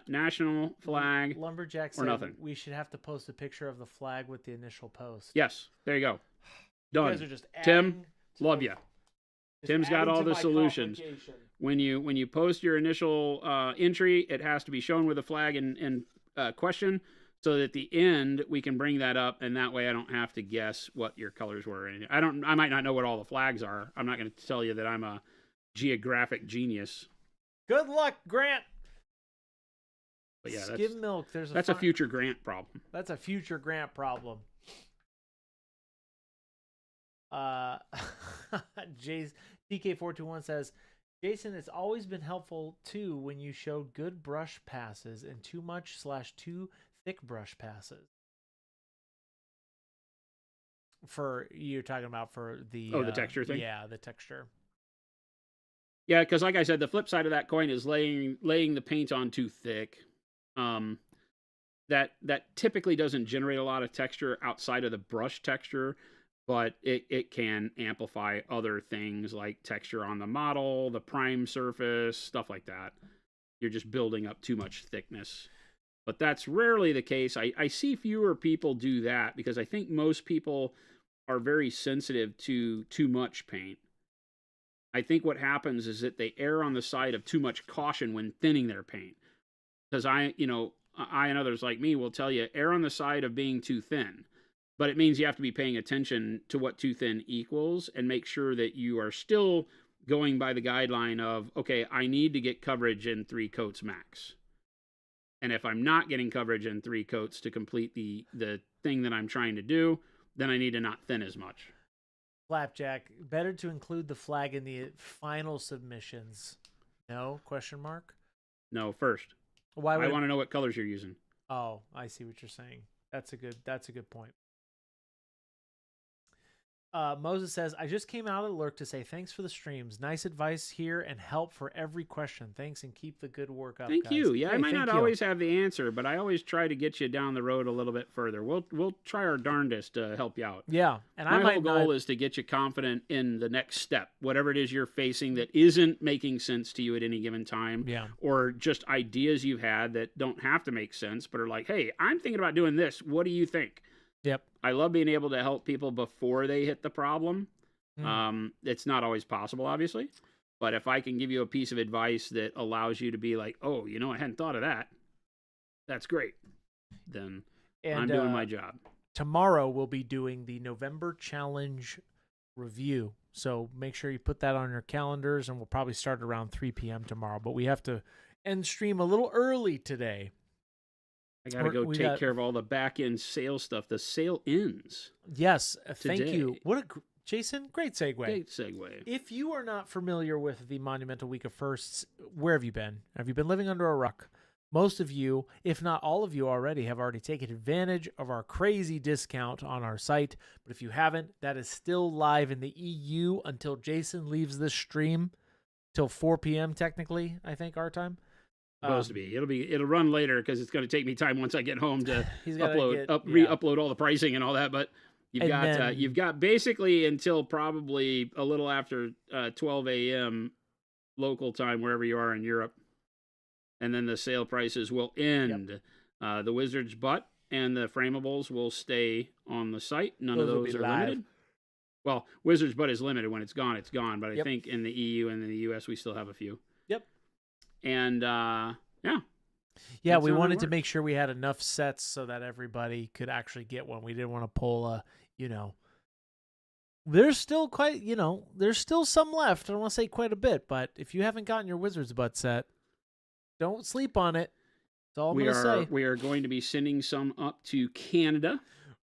national flag. Lumberjack said nothing. We should have to post a picture of the flag with the initial post. Yes, there you go. Done. You guys are just Tim, love you. Tim's got all the solutions. When you post your initial entry, it has to be shown with a flag in question, so that at the end we can bring that up, and that way I don't have to guess what your colors were. I might not know what all the flags are. I'm not going to tell you that I'm a geographic genius. Good luck, Grant. But yeah, skim milk. That's a future Grant problem. That's a future Grant problem. Uh, TK421 says, Jason, it's always been helpful too when you showed good brush passes and too much/too thick brush passes. For you're talking about for the the texture thing. Yeah, the texture. Yeah, because like I said, the flip side of that coin is laying the paint on too thick. That typically doesn't generate a lot of texture outside of the brush texture, but it can amplify other things like texture on the model, the prime surface, stuff like that. You're just building up too much thickness. But that's rarely the case. I see fewer people do that because I think most people are very sensitive to too much paint. I think what happens is that they err on the side of too much caution when thinning their paint. Because I and others like me will tell you, err on the side of being too thin. But it means you have to be paying attention to what too thin equals and make sure that you are still going by the guideline of, okay, I need to get coverage in 3 coats max. And if I'm not getting coverage in 3 coats to complete the thing that I'm trying to do, then I need to not thin as much. Flapjack, better to include the flag in the final submissions. No? Question mark? No, first. Why would I want to know what colors you're using. Oh, I see what you're saying. That's a good point. Moses says, I just came out of the lurk to say thanks for the streams. Nice advice here and help for every question. Thanks and keep the good work up, Thank guys. you. Yeah, hey, I might not always have the answer, but I always try to get you down the road a little bit further. We'll try our darndest to help you out. Yeah, and my whole goal is to get you confident in the next step, whatever it is you're facing that isn't making sense to you at any given time, or just ideas you've had that don't have to make sense, but are like, hey, I'm thinking about doing this. What do you think? Yep. I love being able to help people before they hit the problem. It's not always possible, obviously, but if I can give you a piece of advice that allows you to be like, oh, I hadn't thought of that, that's great, then I'm doing my job. Tomorrow we'll be doing the November challenge review, so make sure you put that on your calendars, and we'll probably start around 3 p.m. tomorrow, but we have to end stream a little early today. I got to go take care of all the back-end sales stuff. The sale ends. Yes, thank you. Jason, great segue. Great segue. If you are not familiar with the Monumental Week of Firsts, where have you been? Have you been living under a rock? Most of you, if not all of you already, have already taken advantage of our crazy discount on our site. But if you haven't, that is still live in the EU until Jason leaves this stream, till 4 p.m. technically, I think, our time. Supposed to be. It'll run later because it's going to take me time once I get home to re-upload all the pricing and all that. But you've got basically until probably a little after 12 a.m. local time wherever you are in Europe, and then the sale prices will end. The Wizard's Butt and the Frameables will stay on the site. None of those are limited. Well, Wizard's Butt is limited. When it's gone, it's gone. But I think in the EU and in the US we still have a few. And we wanted to make sure we had enough sets so that everybody could actually get one. We didn't want to pull there's still there's still some left. I don't want to say quite a bit, but if you haven't gotten your Wizard's Butt set, don't sleep on it. That's all I'm going to say. We are going to be sending some up to Canada.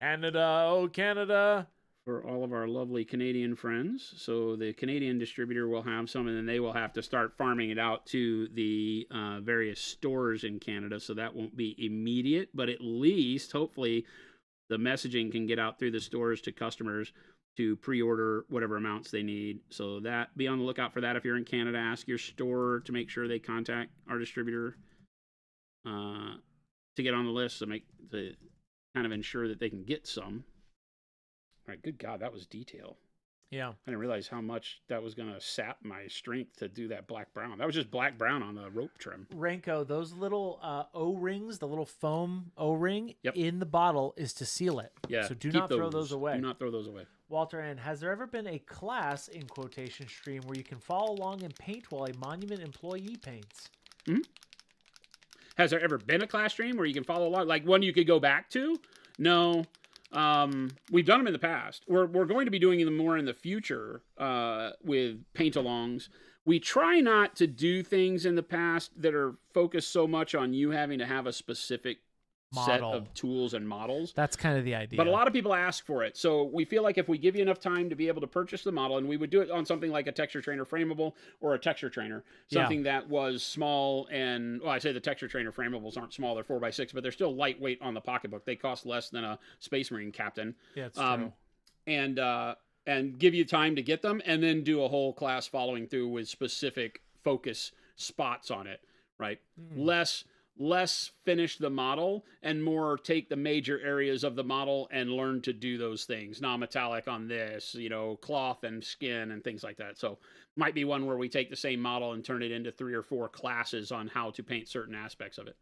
Canada. For all of our lovely Canadian friends. So the Canadian distributor will have some, and then they will have to start farming it out to the various stores in Canada. So that won't be immediate, but at least, hopefully, the messaging can get out through the stores to customers to pre-order whatever amounts they need. So that, be on the lookout for that. If you're in Canada, ask your store to make sure they contact our distributor to get on the list to kind of ensure that they can get some. All right, good God, that was detail. Yeah. I didn't realize how much that was going to sap my strength to do that black-brown. That was just black-brown on the rope trim. Renko, those little O-rings, the little foam O-ring in the bottle is to seal it. Yeah, so do not throw those away. Do not throw those away. Walter N., has there ever been a class, in quotation stream, where you can follow along and paint while a Monument employee paints? Mm-hmm. Has there ever been a class stream where you can follow along? Like one you could go back to? No. We've done them in the past. We're going to be doing them more in the future with paint-alongs. We try not to do things in the past that are focused so much on you having to have a specific set Model. of tools and models. That's kind of the idea. But a lot of people ask for it. So we feel like if we give you enough time to be able to purchase the model, and we would do it on something like a texture trainer Frameable or a texture trainer, something that was small and, well, I say the texture trainer Frameables aren't small, they're 4x6, but they're still lightweight on the pocketbook. They cost less than a Space Marine captain. Yeah, it's true. And give you time to get them, and then do a whole class following through with specific focus spots on it, right? Less finish the model and more take the major areas of the model and learn to do those things. Non-metallic on this, cloth and skin and things like that. So might be one where we take the same model and turn it into 3 or 4 classes on how to paint certain aspects of it.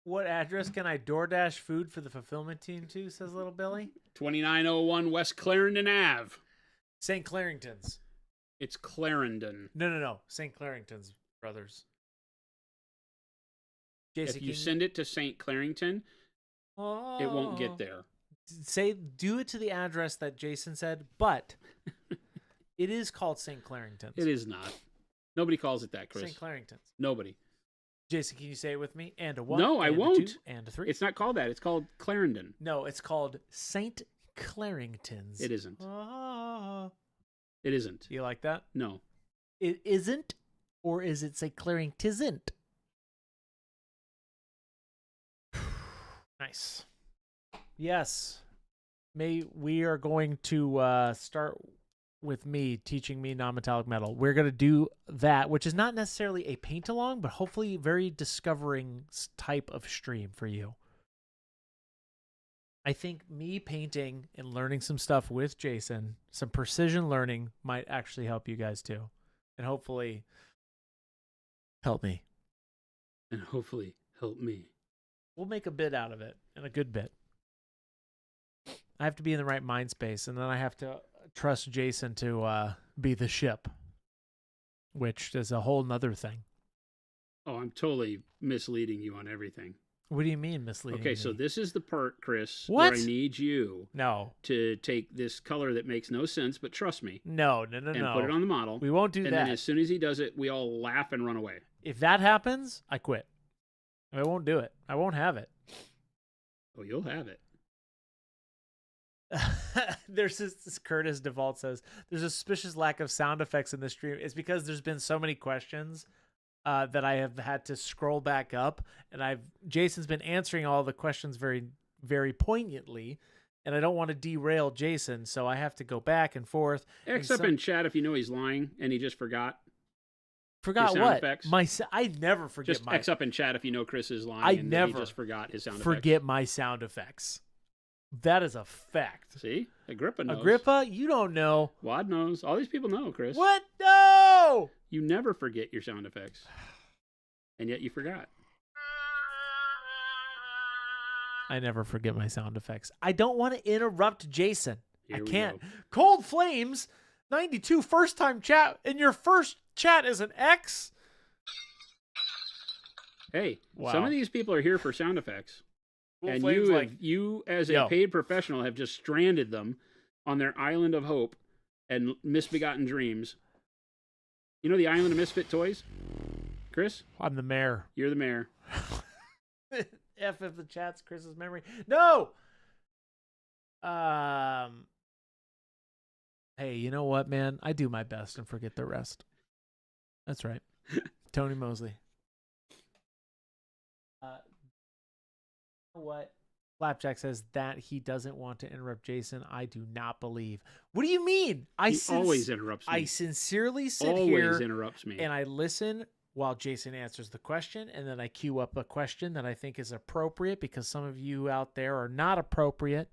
What address can I DoorDash food for the fulfillment team to, says little Billy? 2901 West Clarendon Ave. St. Clarington's. It's Clarendon. No. St. Clarington's, brothers. Jason, if you send it to St. Clarington, it won't get there. Do it to the address that Jason said, but it is called St. Clarington's. It is not. Nobody calls it that, Chris. St. Clarington's. Nobody. Jason, can you say it with me? And a 1. No, I won't. A 2, and a 3. It's not called that. It's called Clarendon. No, it's called St. Clarington's. It isn't. It isn't. Do you like that? No. It isn't? Or is it St. Claringtisn't? Nice. Yes. We are going to start with me teaching me non-metallic metal. We're going to do that, which is not necessarily a paint along, but hopefully very discovering type of stream for you. I think me painting and learning some stuff with Jason, some precision learning, might actually help you guys too. And hopefully help me. And hopefully help me. We'll make a bit out of it, and a good bit. I have to be in the right mind space, and then I have to trust Jason to be the ship, which is a whole nother thing. Oh, I'm totally misleading you on everything. What do you mean misleading? Okay, so this is the part, Chris, what? where I need you to take this color that makes no sense, but trust me. No. And put it on the model. We won't do that. And then as soon as he does it, we all laugh and run away. If that happens, I quit. I won't do it. I won't have it. Oh, you'll have it. There's this Curtis Devault says, there's a suspicious lack of sound effects in the stream. It's because there's been so many questions that I have had to scroll back up, and Jason's been answering all the questions very, very poignantly, and I don't want to derail Jason, so I have to go back and forth. X up in chat if you know he's lying and he just forgot. Forgot what? Effects. I never forget just X up in chat if you know Chris is lying. I never he just forgot his sound forget effects. my sound effects. That is a fact. See? Agrippa knows. Agrippa, you don't know. Wad knows. All these people know, Chris. What? No! You never forget your sound effects. And yet you forgot. I never forget my sound effects. I don't want to interrupt Jason. I can't. Go. Cold Flames, 92, first time chat, and your first chat is an X? Hey, wow. Some of these people are here for sound effects. Cold and Flames you, as a paid professional, have just stranded them on their island of hope and misbegotten dreams. You know the island of misfit toys? Chris? I'm the mayor. You're the mayor. F if the chat's Chris's memory. No! Hey, you know what, man? I do my best and forget the rest. That's right. Tony Mosley. You know what? Flapjack says that he doesn't want to interrupt Jason. I do not believe. What do you mean? He always interrupts me. I sincerely sit always here interrupts me. And I listen while Jason answers the question, and then I queue up a question that I think is appropriate because some of you out there are not appropriate.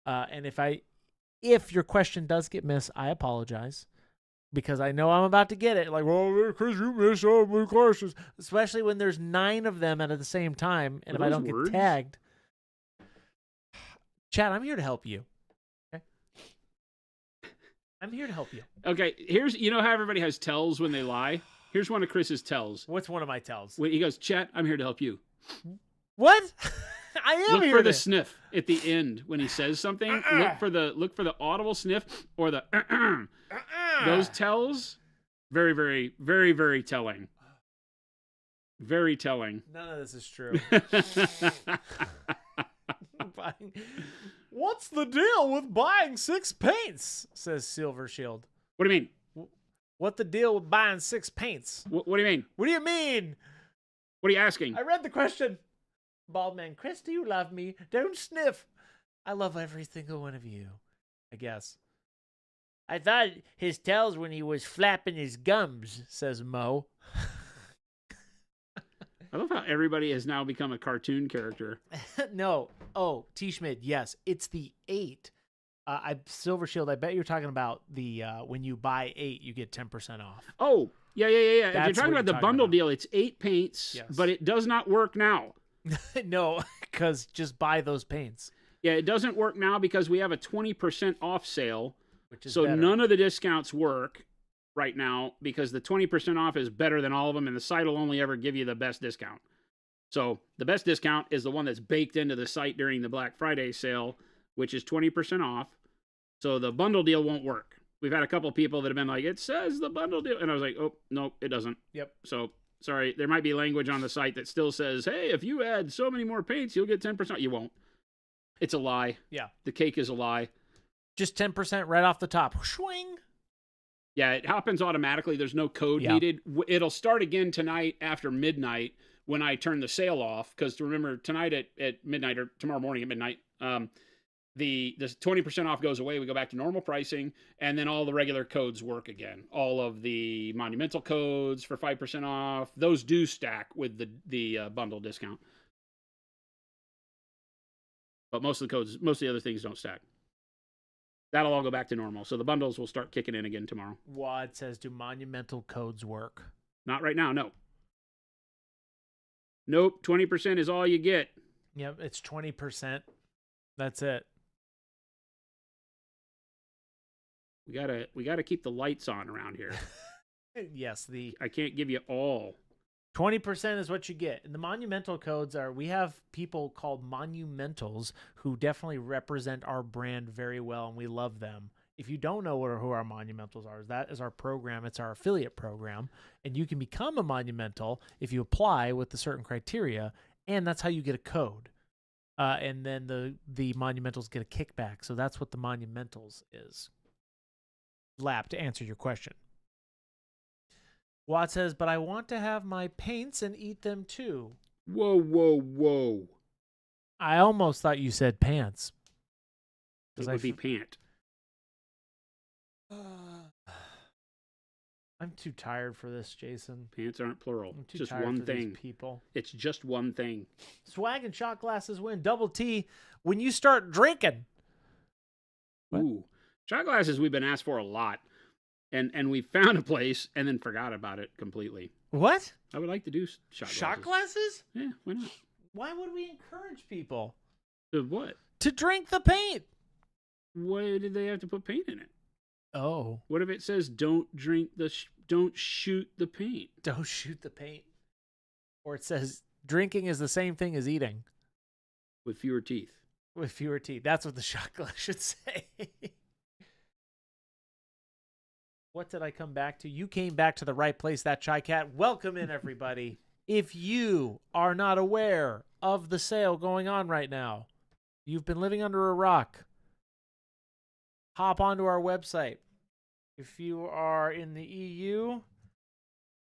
And if your question does get missed, I apologize because I know I'm about to get it. Like, well, Chris, you missed all my questions, especially when there's 9 of them at the same time, and if I don't get tagged. Chad, I'm here to help you. Okay? I'm here to help you. Okay, you know how everybody has tells when they lie? Here's one of Chris's tells. What's one of my tells? When he goes, Chat, I'm here to help you. What? I am look here for the sniff at the end when he says something. Look for the audible sniff or the those tells. Very, very, very, very telling. Very telling. None of this is true. What's the deal with buying 6 paints? Says Silver Shield. What do you mean? What the deal with buying 6 paints? What do you mean? What do you mean? What are you asking? I read the question. Baldman, Chris, do you love me? Don't sniff. I love every single one of you, I guess. I thought his tails when he was flapping his gums, says Mo. I love how everybody has now become a cartoon character. No. Oh, T. Schmid, yes. It's the 8. Silver Shield, I bet you're talking about the when you buy 8, you get 10% off. Oh, yeah. If That's you're talking about the bundle deal, it's 8 paints, yes. But it does not work now. No, because just buy those paints. Yeah, it doesn't work now because we have a 20% off sale. Which is so better. None of the discounts work right now because the 20% off is better than all of them, and the site will only ever give you the best discount. So the best discount is the one that's baked into the site during the Black Friday sale, which is 20% off. So the bundle deal won't work. We've had a couple people that have been like, it says the bundle deal. And I was like, oh, no, it doesn't. Yep. So, sorry, there might be language on the site that still says, hey, if you add so many more paints, you'll get 10%. You won't. It's a lie. Yeah. The cake is a lie. Just 10% right off the top. Swing. Yeah, it happens automatically. There's no code needed. It'll start again tonight after midnight when I turn the sale off. Because remember, tonight at midnight or tomorrow morning at midnight, the 20% off goes away. We go back to normal pricing, and then all the regular codes work again. All of the monumental codes for 5% off, those do stack with the bundle discount. But most of the other things don't stack. That'll all go back to normal. So the bundles will start kicking in again tomorrow. Wad says, do monumental codes work? Not right now, no. Nope, 20% is all you get. Yep, it's 20%. That's it. We gotta keep the lights on around here. Yes, I can't give you all. 20% is what you get. And the monumental codes we have people called monumentals who definitely represent our brand very well, and we love them. If you don't know who our monumentals are, that is our program. It's our affiliate program, and you can become a monumental if you apply with the certain criteria, and that's how you get a code. And then the monumentals get a kickback. So that's what the monumentals is. Lap, to answer your question. Watt says, but I want to have my paints and eat them too. Whoa. I almost thought you said pants. It would be pant. I'm too tired for this, Jason. Pants aren't plural. I'm too just tired one for thing. These people. It's just one thing. Swag and shot glasses win. Double T when you start drinking. What? Ooh. Shot glasses we've been asked for a lot. And we found a place and then forgot about it completely. What? I would like to do shot glasses. Yeah, why not? Why would we encourage people? To what? To drink the paint. Why did they have to put paint in it? Oh. What if it says don't don't shoot the paint? Don't shoot the paint. Or it says drinking is the same thing as eating. With fewer teeth. With fewer teeth. That's what the shot glass should say. What did I come back to? You came back to the right place, that Chai Cat. Welcome in, everybody. If you are not aware of the sale going on right now, you've been living under a rock. Hop onto our website. If you are in the EU,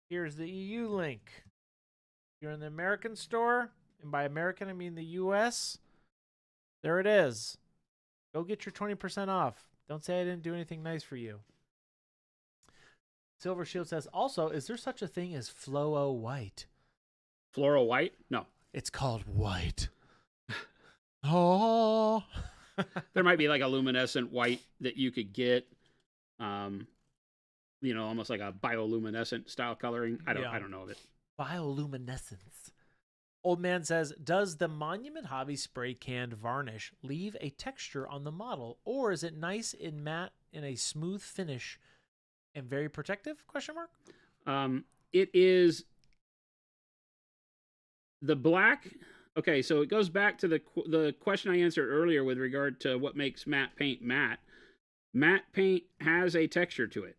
here's the EU link. If you're in the American store, and by American I mean the US, there it is. Go get your 20% off. Don't say I didn't do anything nice for you. Silver Shield says, also, is there such a thing as Fluo White? Floral white? No. It's called white. Oh. There might be like a luminescent white that you could get. Almost like a bioluminescent style coloring. I don't know of it. Bioluminescence. Old Man says, does the Monument Hobby spray can varnish leave a texture on the model, or is it nice in matte in a smooth finish and very protective? ? It is the black. Okay, so it goes back to the question I answered earlier with regard to what makes matte paint matte. Matte paint has a texture to it.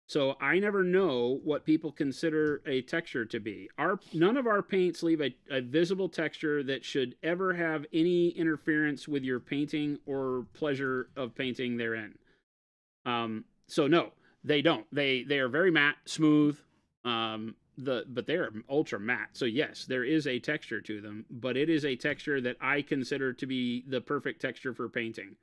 So I never know what people consider a texture to be. None of our paints leave a visible texture that should ever have any interference with your painting or pleasure of painting therein. So no, they don't. They are very matte, smooth, but they're ultra matte. So yes, there is a texture to them, but it is a texture that I consider to be the perfect texture for painting.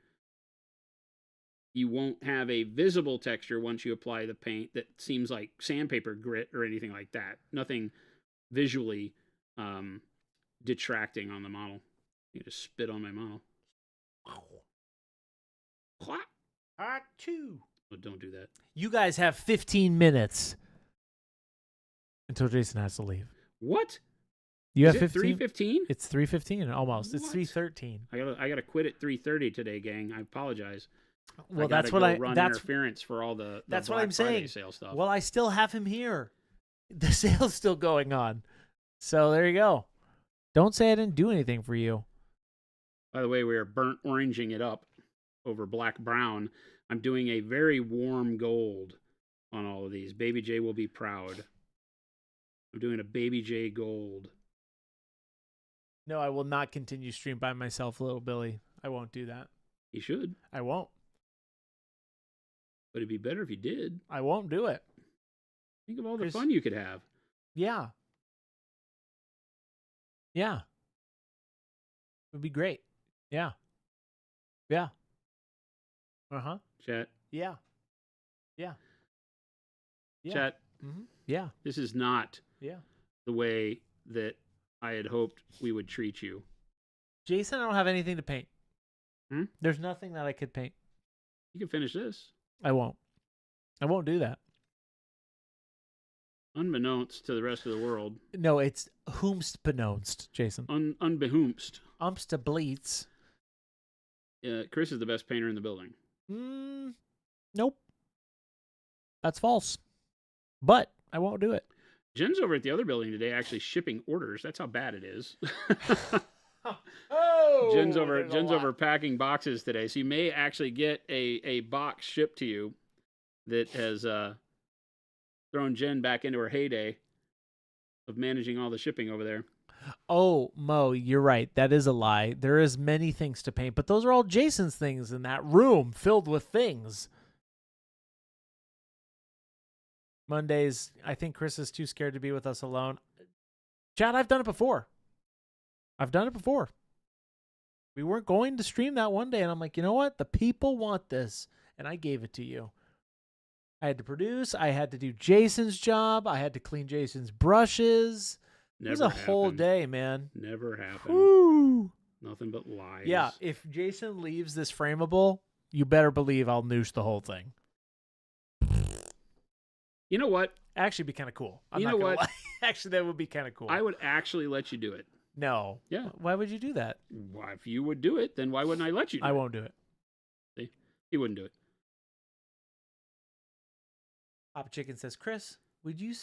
You won't have a visible texture once you apply the paint that seems like sandpaper grit or anything like that. Nothing visually detracting on the model. You just spit on my model. Hot two. Oh, don't do that. You guys have 15 minutes until Jason has to leave. What? You Is have it 15? 3:15? It's 3:15 almost. It's What? 3:13. I gotta quit at 3:30 today, gang. I apologize. Well, I that's gotta what go run interference for all the that's what Black I'm Friday saying. sale stuff. Well, I still have him here. The sale's still going on. So there you go. Don't say I didn't do anything for you. By the way, we are burnt oranging it up over black brown. I'm doing a very warm gold on all of these. Baby J will be proud. I'm doing a Baby J gold. No, I will not continue stream by myself, little Billy. I won't do that. You should, I won't. but it'd be better if you did. I won't do it. Think of all the Chris- fun you could have. Yeah. Yeah. It would be great. Yeah. Yeah. Uh-huh. Chat. Yeah. Yeah. Yeah. Chat. Mm-hmm. Yeah. This is not Yeah. the way that I had hoped we would treat you. Jason, I don't have anything to paint. Hmm? There's nothing that I could paint. You can finish this. I won't. I won't do that. Unbeknownst to the rest of the world. No, it's whomst Jason. Unbehoomst. Umsta bleats. Chris is the best painter in the building. Nope. That's false. But I won't do it. Jen's over at the other building today actually shipping orders. That's how bad it is. Oh, Jen's over packing boxes today. So you may actually get a box shipped to you that has thrown Jen back into her heyday of managing all the shipping over there. Oh, Mo, you're right. That is a lie. There is many things to paint, but those are all Jason's things in that room filled with things. Mondays, I think Chris is too scared to be with us alone. Chad, I've done it before. We weren't going to stream that one day, and I'm like, you know what? The people want this, and I gave it to you. I had to produce. I had to do Jason's job. I had to clean Jason's brushes. It was a whole day, man. Never happened. Woo! Nothing but lies. Yeah, if Jason leaves this Frameable, you better believe I'll noosh the whole thing. You know what? Actually, be kind of cool. You know what? Actually, that would be kind of cool. I would actually let you do it. No. Yeah. Why would you do that? Well, if you would do it, then why wouldn't I let you do it? I won't do it. See? He wouldn't do it. Papa Chicken says, Chris, would you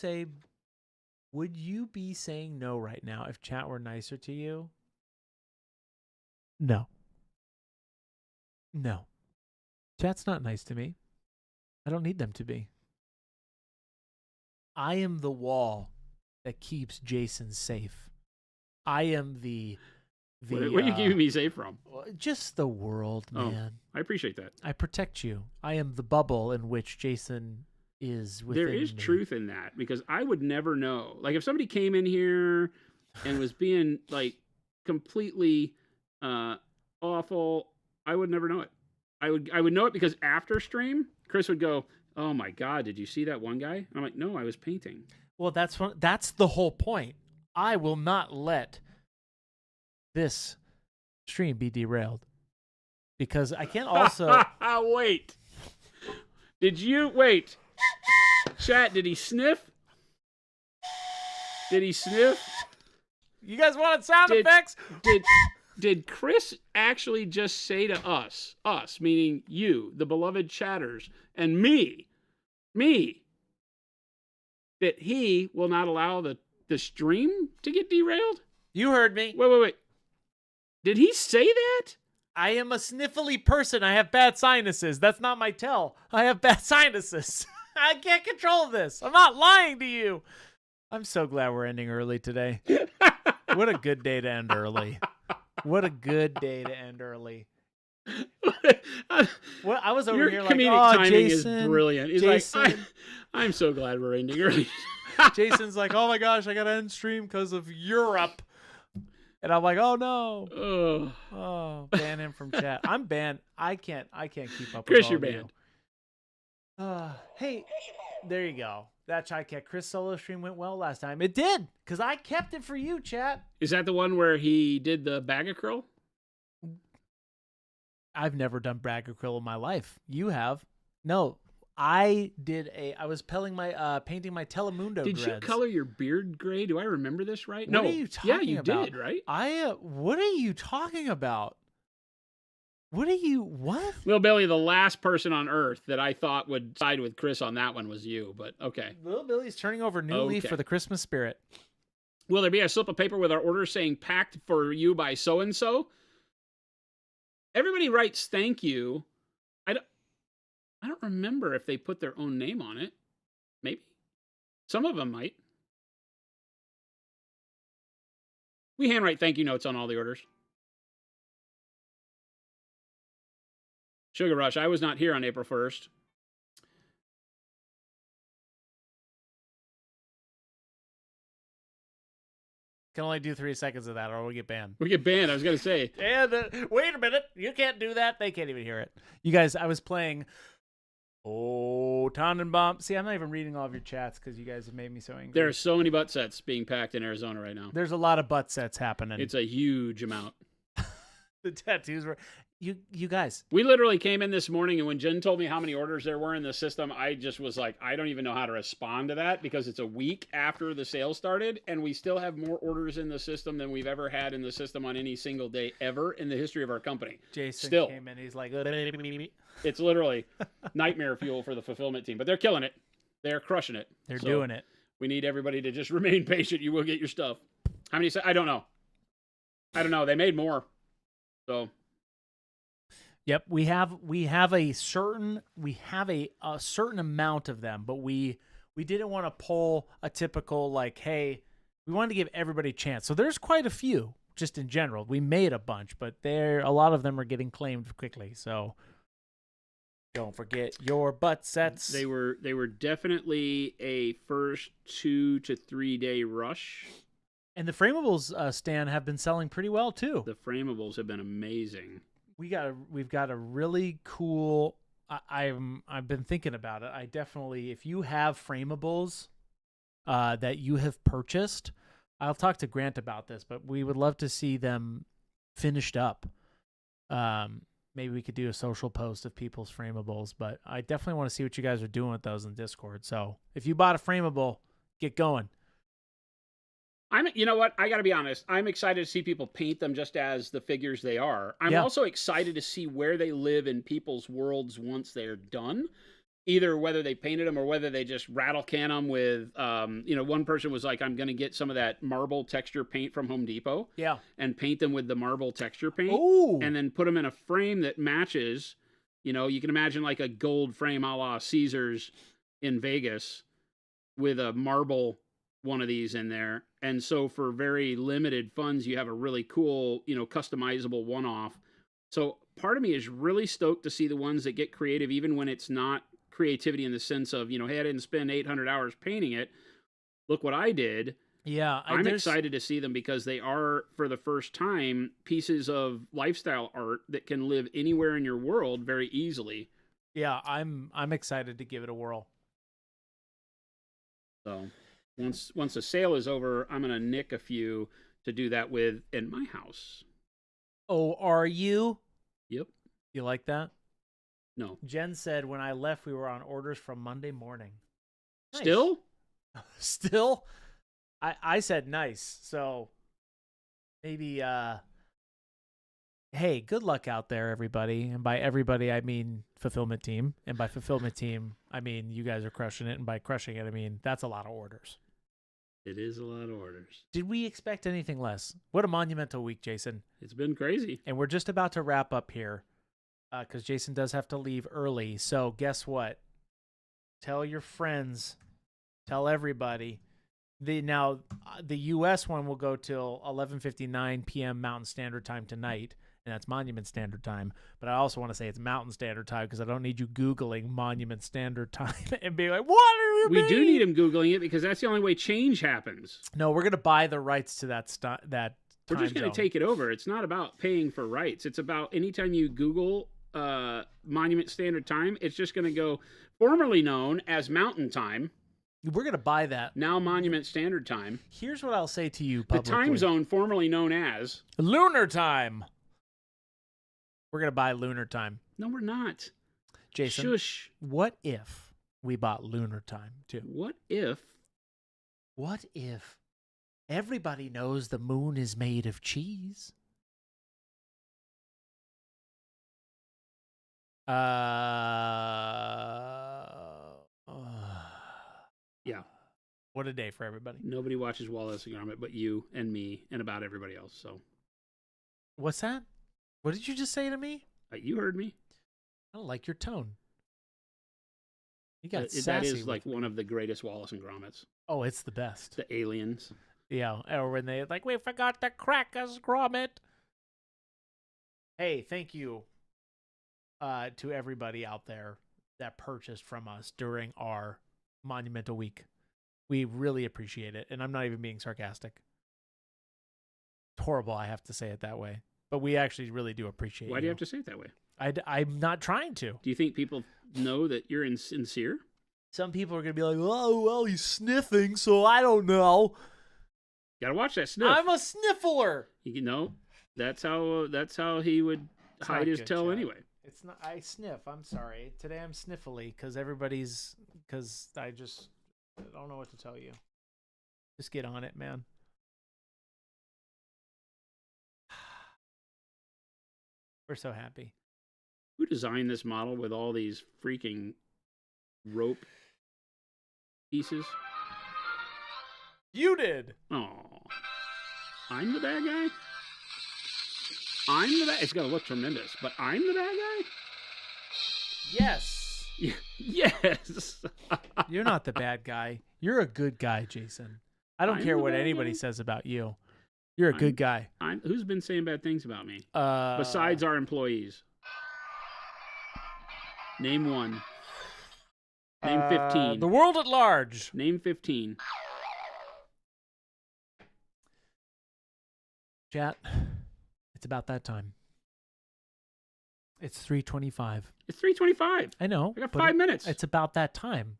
be saying no right now if chat were nicer to you? No. No. Chat's not nice to me. I don't need them to be. I am the wall that keeps Jason safe. I am the Where are you keeping me safe from? Just the world, man. I appreciate that. I protect you. I am the bubble in which Jason is within There is me. truth in that, because I would never know. Like, if somebody came in here and was being like completely awful, I would never know it. I would know it because after stream, Chris would go, "Oh my God, did you see that one guy?" And I'm like, "No, I was painting." Well, that's the whole point. I will not let this stream be derailed because I can also wait. Wait? Chat, did he sniff? Did he sniff? You guys wanted sound effects? Did Chris actually just say to us, meaning you, the beloved chatters, and me, that he will not allow the stream to get derailed? You heard me. Wait. Did he say that? I am a sniffly person. I have bad sinuses. That's not my tell. I have bad sinuses. I can't control this. I'm not lying to you. I'm so glad we're ending early today. What a good day to end early. What a good day to end early. Well, I was over Your here like, comedic oh, timing Jason, is brilliant. He's Jason. like, I'm so glad we're ending early. Jason's like, oh my gosh, I gotta end stream because of Europe. And I'm like, oh no. Oh, ban him from chat. I'm banned. I can't keep up Chris, with all you're of you. banned. Hey, there you go. That Chai Cat Chris solo stream went well last time. It did, because I kept it for you, chat. Is that the one where he did the bag of krill? I've never done brag acryl in my life. You have. No, I was painting my Telemundo Did dreads. you color your beard gray? Do I remember this right? What no. are you talking yeah, you about? did, right? What are you talking about? What? Lil Billy, the last person on earth that I thought would side with Chris on that one was you, but okay. Lil Billy's turning over a new leaf for the Christmas spirit. Will there be a slip of paper with our order saying packed for you by so-and-so? Everybody writes thank you. I don't remember if they put their own name on it. Maybe. Some of them might. We handwrite thank you notes on all the orders. Sugar Rush, I was not here on April 1st. Can only do 3 seconds of that or we'll get banned. We get banned, I was going to say. And wait a minute. You can't do that. They can't even hear it. You guys, I was playing Tannenbaum. See, I'm not even reading all of your chats because you guys have made me so angry. There are so many butt sets being packed in Arizona right now. There's a lot of butt sets happening. It's a huge amount. The tattoos were... You guys. We literally came in this morning, and when Jen told me how many orders there were in the system, I just was like, I don't even know how to respond to that because it's a week after the sale started, and we still have more orders in the system than we've ever had in the system on any single day ever in the history of our company. Jason came in, he's like... It's literally nightmare fuel for the fulfillment team, but they're killing it. They're crushing it. They're doing it. We need everybody to just remain patient. You will get your stuff. How many? I don't know. They made more. So... Yep, we have a certain amount of them, but we didn't want to pull a typical like, hey, we wanted to give everybody a chance. So there's quite a few just in general. We made a bunch, but a lot of them are getting claimed quickly. So don't forget your butt sets. They were definitely a first 2 to 3 day rush. And the Frameables stand have been selling pretty well too. The Frameables have been amazing. We've got a really cool. I've been thinking about it. I definitely, if you have Frameables that you have purchased, I'll talk to Grant about this, but we would love to see them finished up. Maybe we could do a social post of people's Frameables, but I definitely want to see what you guys are doing with those in Discord. So if you bought a Frameable, get going. You know what? I got to be honest. I'm excited to see people paint them just as the figures they are. I'm also excited to see where they live in people's worlds once they're done. Either whether they painted them or whether they just rattle can them with, one person was like, I'm going to get some of that marble texture paint from Home Depot. Yeah. And paint them with the marble texture paint. Ooh. And then put them in a frame that matches. You can imagine like a gold frame a la Caesars in Vegas with a marble one of these in there. And so for very limited funds, you have a really cool, customizable one-off. So part of me is really stoked to see the ones that get creative, even when it's not creativity in the sense of, hey, I didn't spend 800 hours painting it. Look what I did. Yeah. I'm excited to see them because they are, for the first time, pieces of lifestyle art that can live anywhere in your world very easily. Yeah, I'm excited to give it a whirl. So... Once the sale is over, I'm going to nick a few to do that with in my house. Oh, are you? Yep. You like that? No. Jen said when I left, we were on orders from Monday morning. Nice. Still? I said nice. So maybe, hey, good luck out there, everybody. And by everybody, I mean fulfillment team. And by fulfillment team, I mean you guys are crushing it. And by crushing it, I mean that's a lot of orders. It is a lot of orders. Did we expect anything less? What a monumental week, Jason. It's been crazy. And we're just about to wrap up here because Jason does have to leave early. So guess what? Tell your friends. Tell everybody. The U.S. one will go till 11:59 p.m. Mountain Standard Time tonight, and that's Monument Standard Time. But I also want to say it's Mountain Standard Time because I don't need you Googling Monument Standard Time and being like, what are you We do need him Googling it because that's the only way change happens. No, we're going to buy the rights to that We're just going to take it over. It's not about paying for rights. It's about anytime you Google Monument Standard Time, it's just going to go formerly known as Mountain Time. We're going to buy that. Now Monument Standard Time. Here's what I'll say to you publicly. The time zone formerly known as Lunar Time. We're going to buy Lunar Time. No, we're not. Jason, Shush. What if we bought Lunar Time too? What if everybody knows the moon is made of cheese? Yeah. What a day for everybody. Nobody watches Wallace and Gromit but you and me and about everybody else. So, what's that? What did you just say to me? You heard me. I don't like your tone. You got sassy. That is like one of the greatest Wallace and Gromits. Oh, it's the best. The aliens. Yeah, or when they like, we forgot to crack us, Gromit. Hey, thank you to everybody out there that purchased from us during our Monumental Week. We really appreciate it, and I'm not even being sarcastic. It's horrible, I have to say it that way, but we actually really do appreciate it. Why do you have to say it that way? I'm not trying to. Do you think people know that you're sincere? Some people are going to be like, oh, well, he's sniffing, so I don't know. Gotta watch that sniff. I'm a sniffler. You know, that's how he would hide his tail anyway. It's not. I sniff. I'm sorry. Today I'm sniffly because I don't know what to tell you. Just get on it, man. We're so happy. Who designed this model with all these freaking rope pieces? You did. Oh, I'm the bad guy? I'm the bad. It's going to look tremendous, but I'm the bad guy? Yes. Yes. You're not the bad guy. You're a good guy, Jason. I don't care what anybody says about you. You're a good guy. Who's been saying bad things about me? Besides our employees. Name one. Name 15. The world at large. Name 15. Chat, it's about that time. It's 3:25. It's 3:25. I know. I got 5 minutes. It's about that time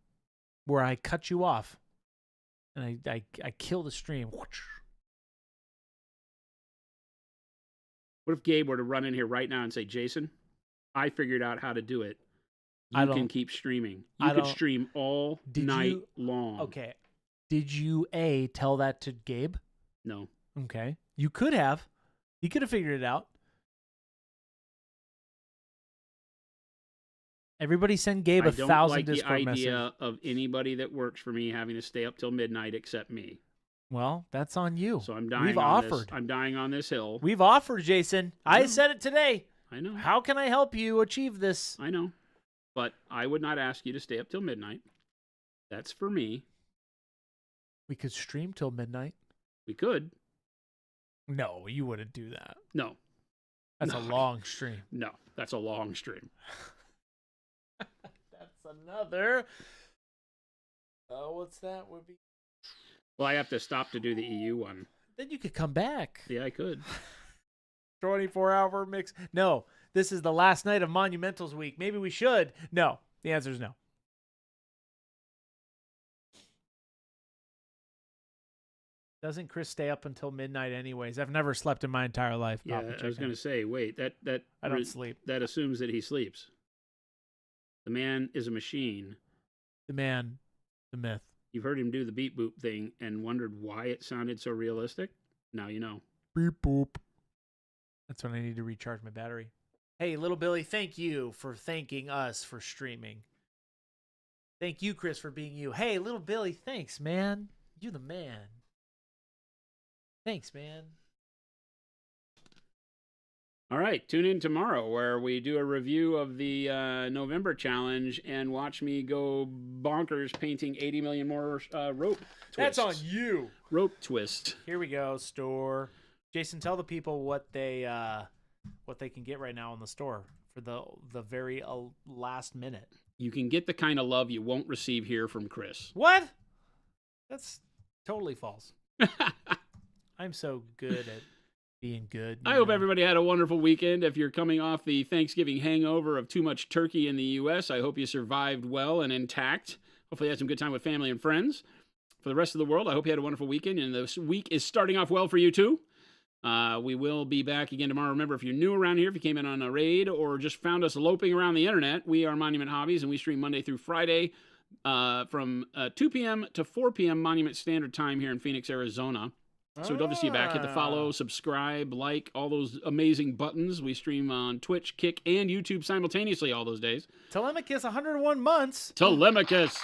where I cut you off and I kill the stream. What if Gabe were to run in here right now and say, Jason, I figured out how to do it. You can keep streaming. You could stream all night long. Okay. Did you tell that to Gabe? No. Okay. You could have. He could have figured it out. Everybody send Gabe 1,000 Discord messages. I don't like the idea of anybody that works for me having to stay up till midnight except me. Well, that's on you. So I'm dying. We've offered. I'm dying on this hill. We've offered, Jason. I said it today. I know. How can I help you achieve this? I know. But I would not ask you to stay up till midnight. That's for me. We could stream till midnight. We could. No, you wouldn't do that. No. That's a long stream. No, that's a long stream. That's another. What's that? Would be. Well, I have to stop to do the EU one. Then you could come back. Yeah, I could. 24-hour mix. No, this is the last night of Monumentals Week. Maybe we should. No, the answer is no. Doesn't Chris stay up until midnight anyways? I've never slept in my entire life. Yeah, I was going to say, wait, that I don't sleep. That assumes that he sleeps. The man is a machine. The man, the myth. You've heard him do the beep boop thing and wondered why it sounded so realistic? Now you know. Beep boop. That's when I need to recharge my battery. Hey, little Billy, thank you for thanking us for streaming. Thank you, Chris, for being you. Hey, little Billy, thanks, man. You're the man. Thanks, man. All right, tune in tomorrow where we do a review of the November challenge and watch me go bonkers painting 80 million more rope twists. That's on you. Rope twist. Here we go, store. Jason, tell the people what they can get right now in the store for the very last minute. You can get the kind of love you won't receive here from Chris. What? That's totally false. I'm so good at being good. I hope everybody had a wonderful weekend. If you're coming off the Thanksgiving hangover of too much turkey in the U.S., I hope you survived well and intact. Hopefully you had some good time with family and friends. For the rest of the world, I hope you had a wonderful weekend, and this week is starting off well for you too. We will be back again tomorrow. Remember, if you're new around here, if you came in on a raid or just found us loping around the internet, we are Monument Hobbies, and we stream Monday through Friday from 2 p.m. to 4 p.m. Monument Standard Time here in Phoenix, Arizona. So we'd love to see you back. Hit the follow, subscribe, like, all those amazing buttons. We stream on Twitch, Kick, and YouTube simultaneously all those days. Telemachus, 101 months. Telemachus,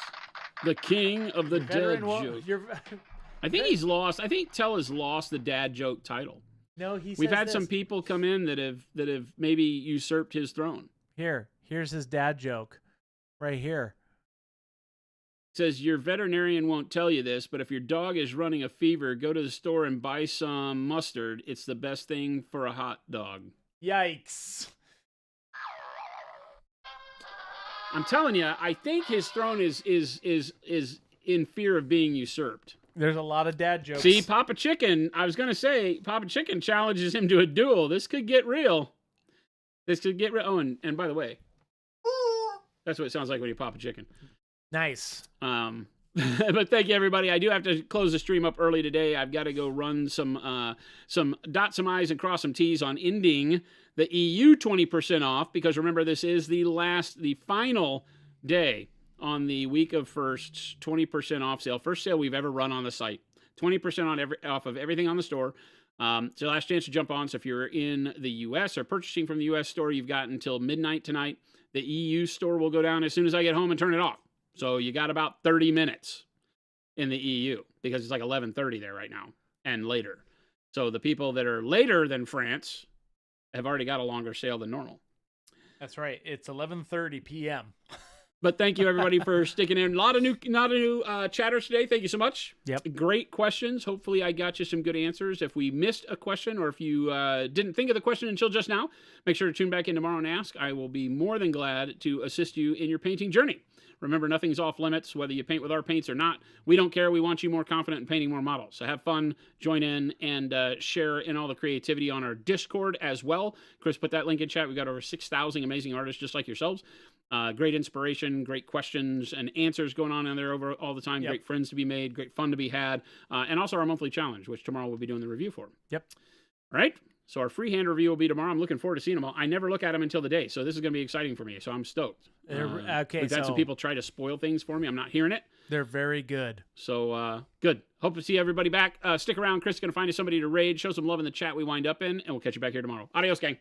the king of the dead joke. I think he's lost. I think Tell has lost the dad joke title. No, We've had some people come in that have maybe usurped his throne. Here's his dad joke, right here. Says, your veterinarian won't tell you this, but if your dog is running a fever, go to the store and buy some mustard. It's the best thing for a hot dog. Yikes. I'm telling you, I think his throne is in fear of being usurped. There's a lot of dad jokes. See, Papa Chicken, I was going to say, Papa Chicken challenges him to a duel. This could get real. Oh, and by the way, that's what it sounds like when you pop a chicken. Nice. But thank you, everybody. I do have to close the stream up early today. I've got to go run some dot some I's and cross some T's on ending the EU 20% off, because remember, this is the final day on the week of first 20% off sale. First sale we've ever run on the site. 20% off of everything on the store. It's your last chance to jump on. So if you're in the U.S. or purchasing from the U.S. store, you've got until midnight tonight. The EU store will go down as soon as I get home and turn it off. So you got about 30 minutes in the EU, because it's like 11:30 there right now and later. So the people that are later than France have already got a longer sale than normal. That's right. It's 11:30 p.m. But thank you, everybody, for sticking in. A lot of new chatters today. Thank you so much. Yep. Great questions. Hopefully I got you some good answers. If we missed a question, or if you didn't think of the question until just now, make sure to tune back in tomorrow and ask. I will be more than glad to assist you in your painting journey. Remember, nothing's off limits, whether you paint with our paints or not. We don't care. We want you more confident in painting more models. So have fun, join in, and share in all the creativity on our Discord as well. Chris put that link in chat. We've got over 6,000 amazing artists just like yourselves. Great inspiration, great questions and answers going on in there over all the time. Yep. Great friends to be made, great fun to be had. And also our monthly challenge, which tomorrow we'll be doing the review for. Yep. All right. So our freehand review will be tomorrow. I'm looking forward to seeing them all. I never look at them until the day, so this is going to be exciting for me. So I'm stoked. Okay, we've had some people try to spoil things for me. I'm not hearing it. They're very good. So good. Hope to see everybody back. Stick around. Chris is going to find us somebody to raid. Show some love in the chat we wind up in, and we'll catch you back here tomorrow. Adios, gang.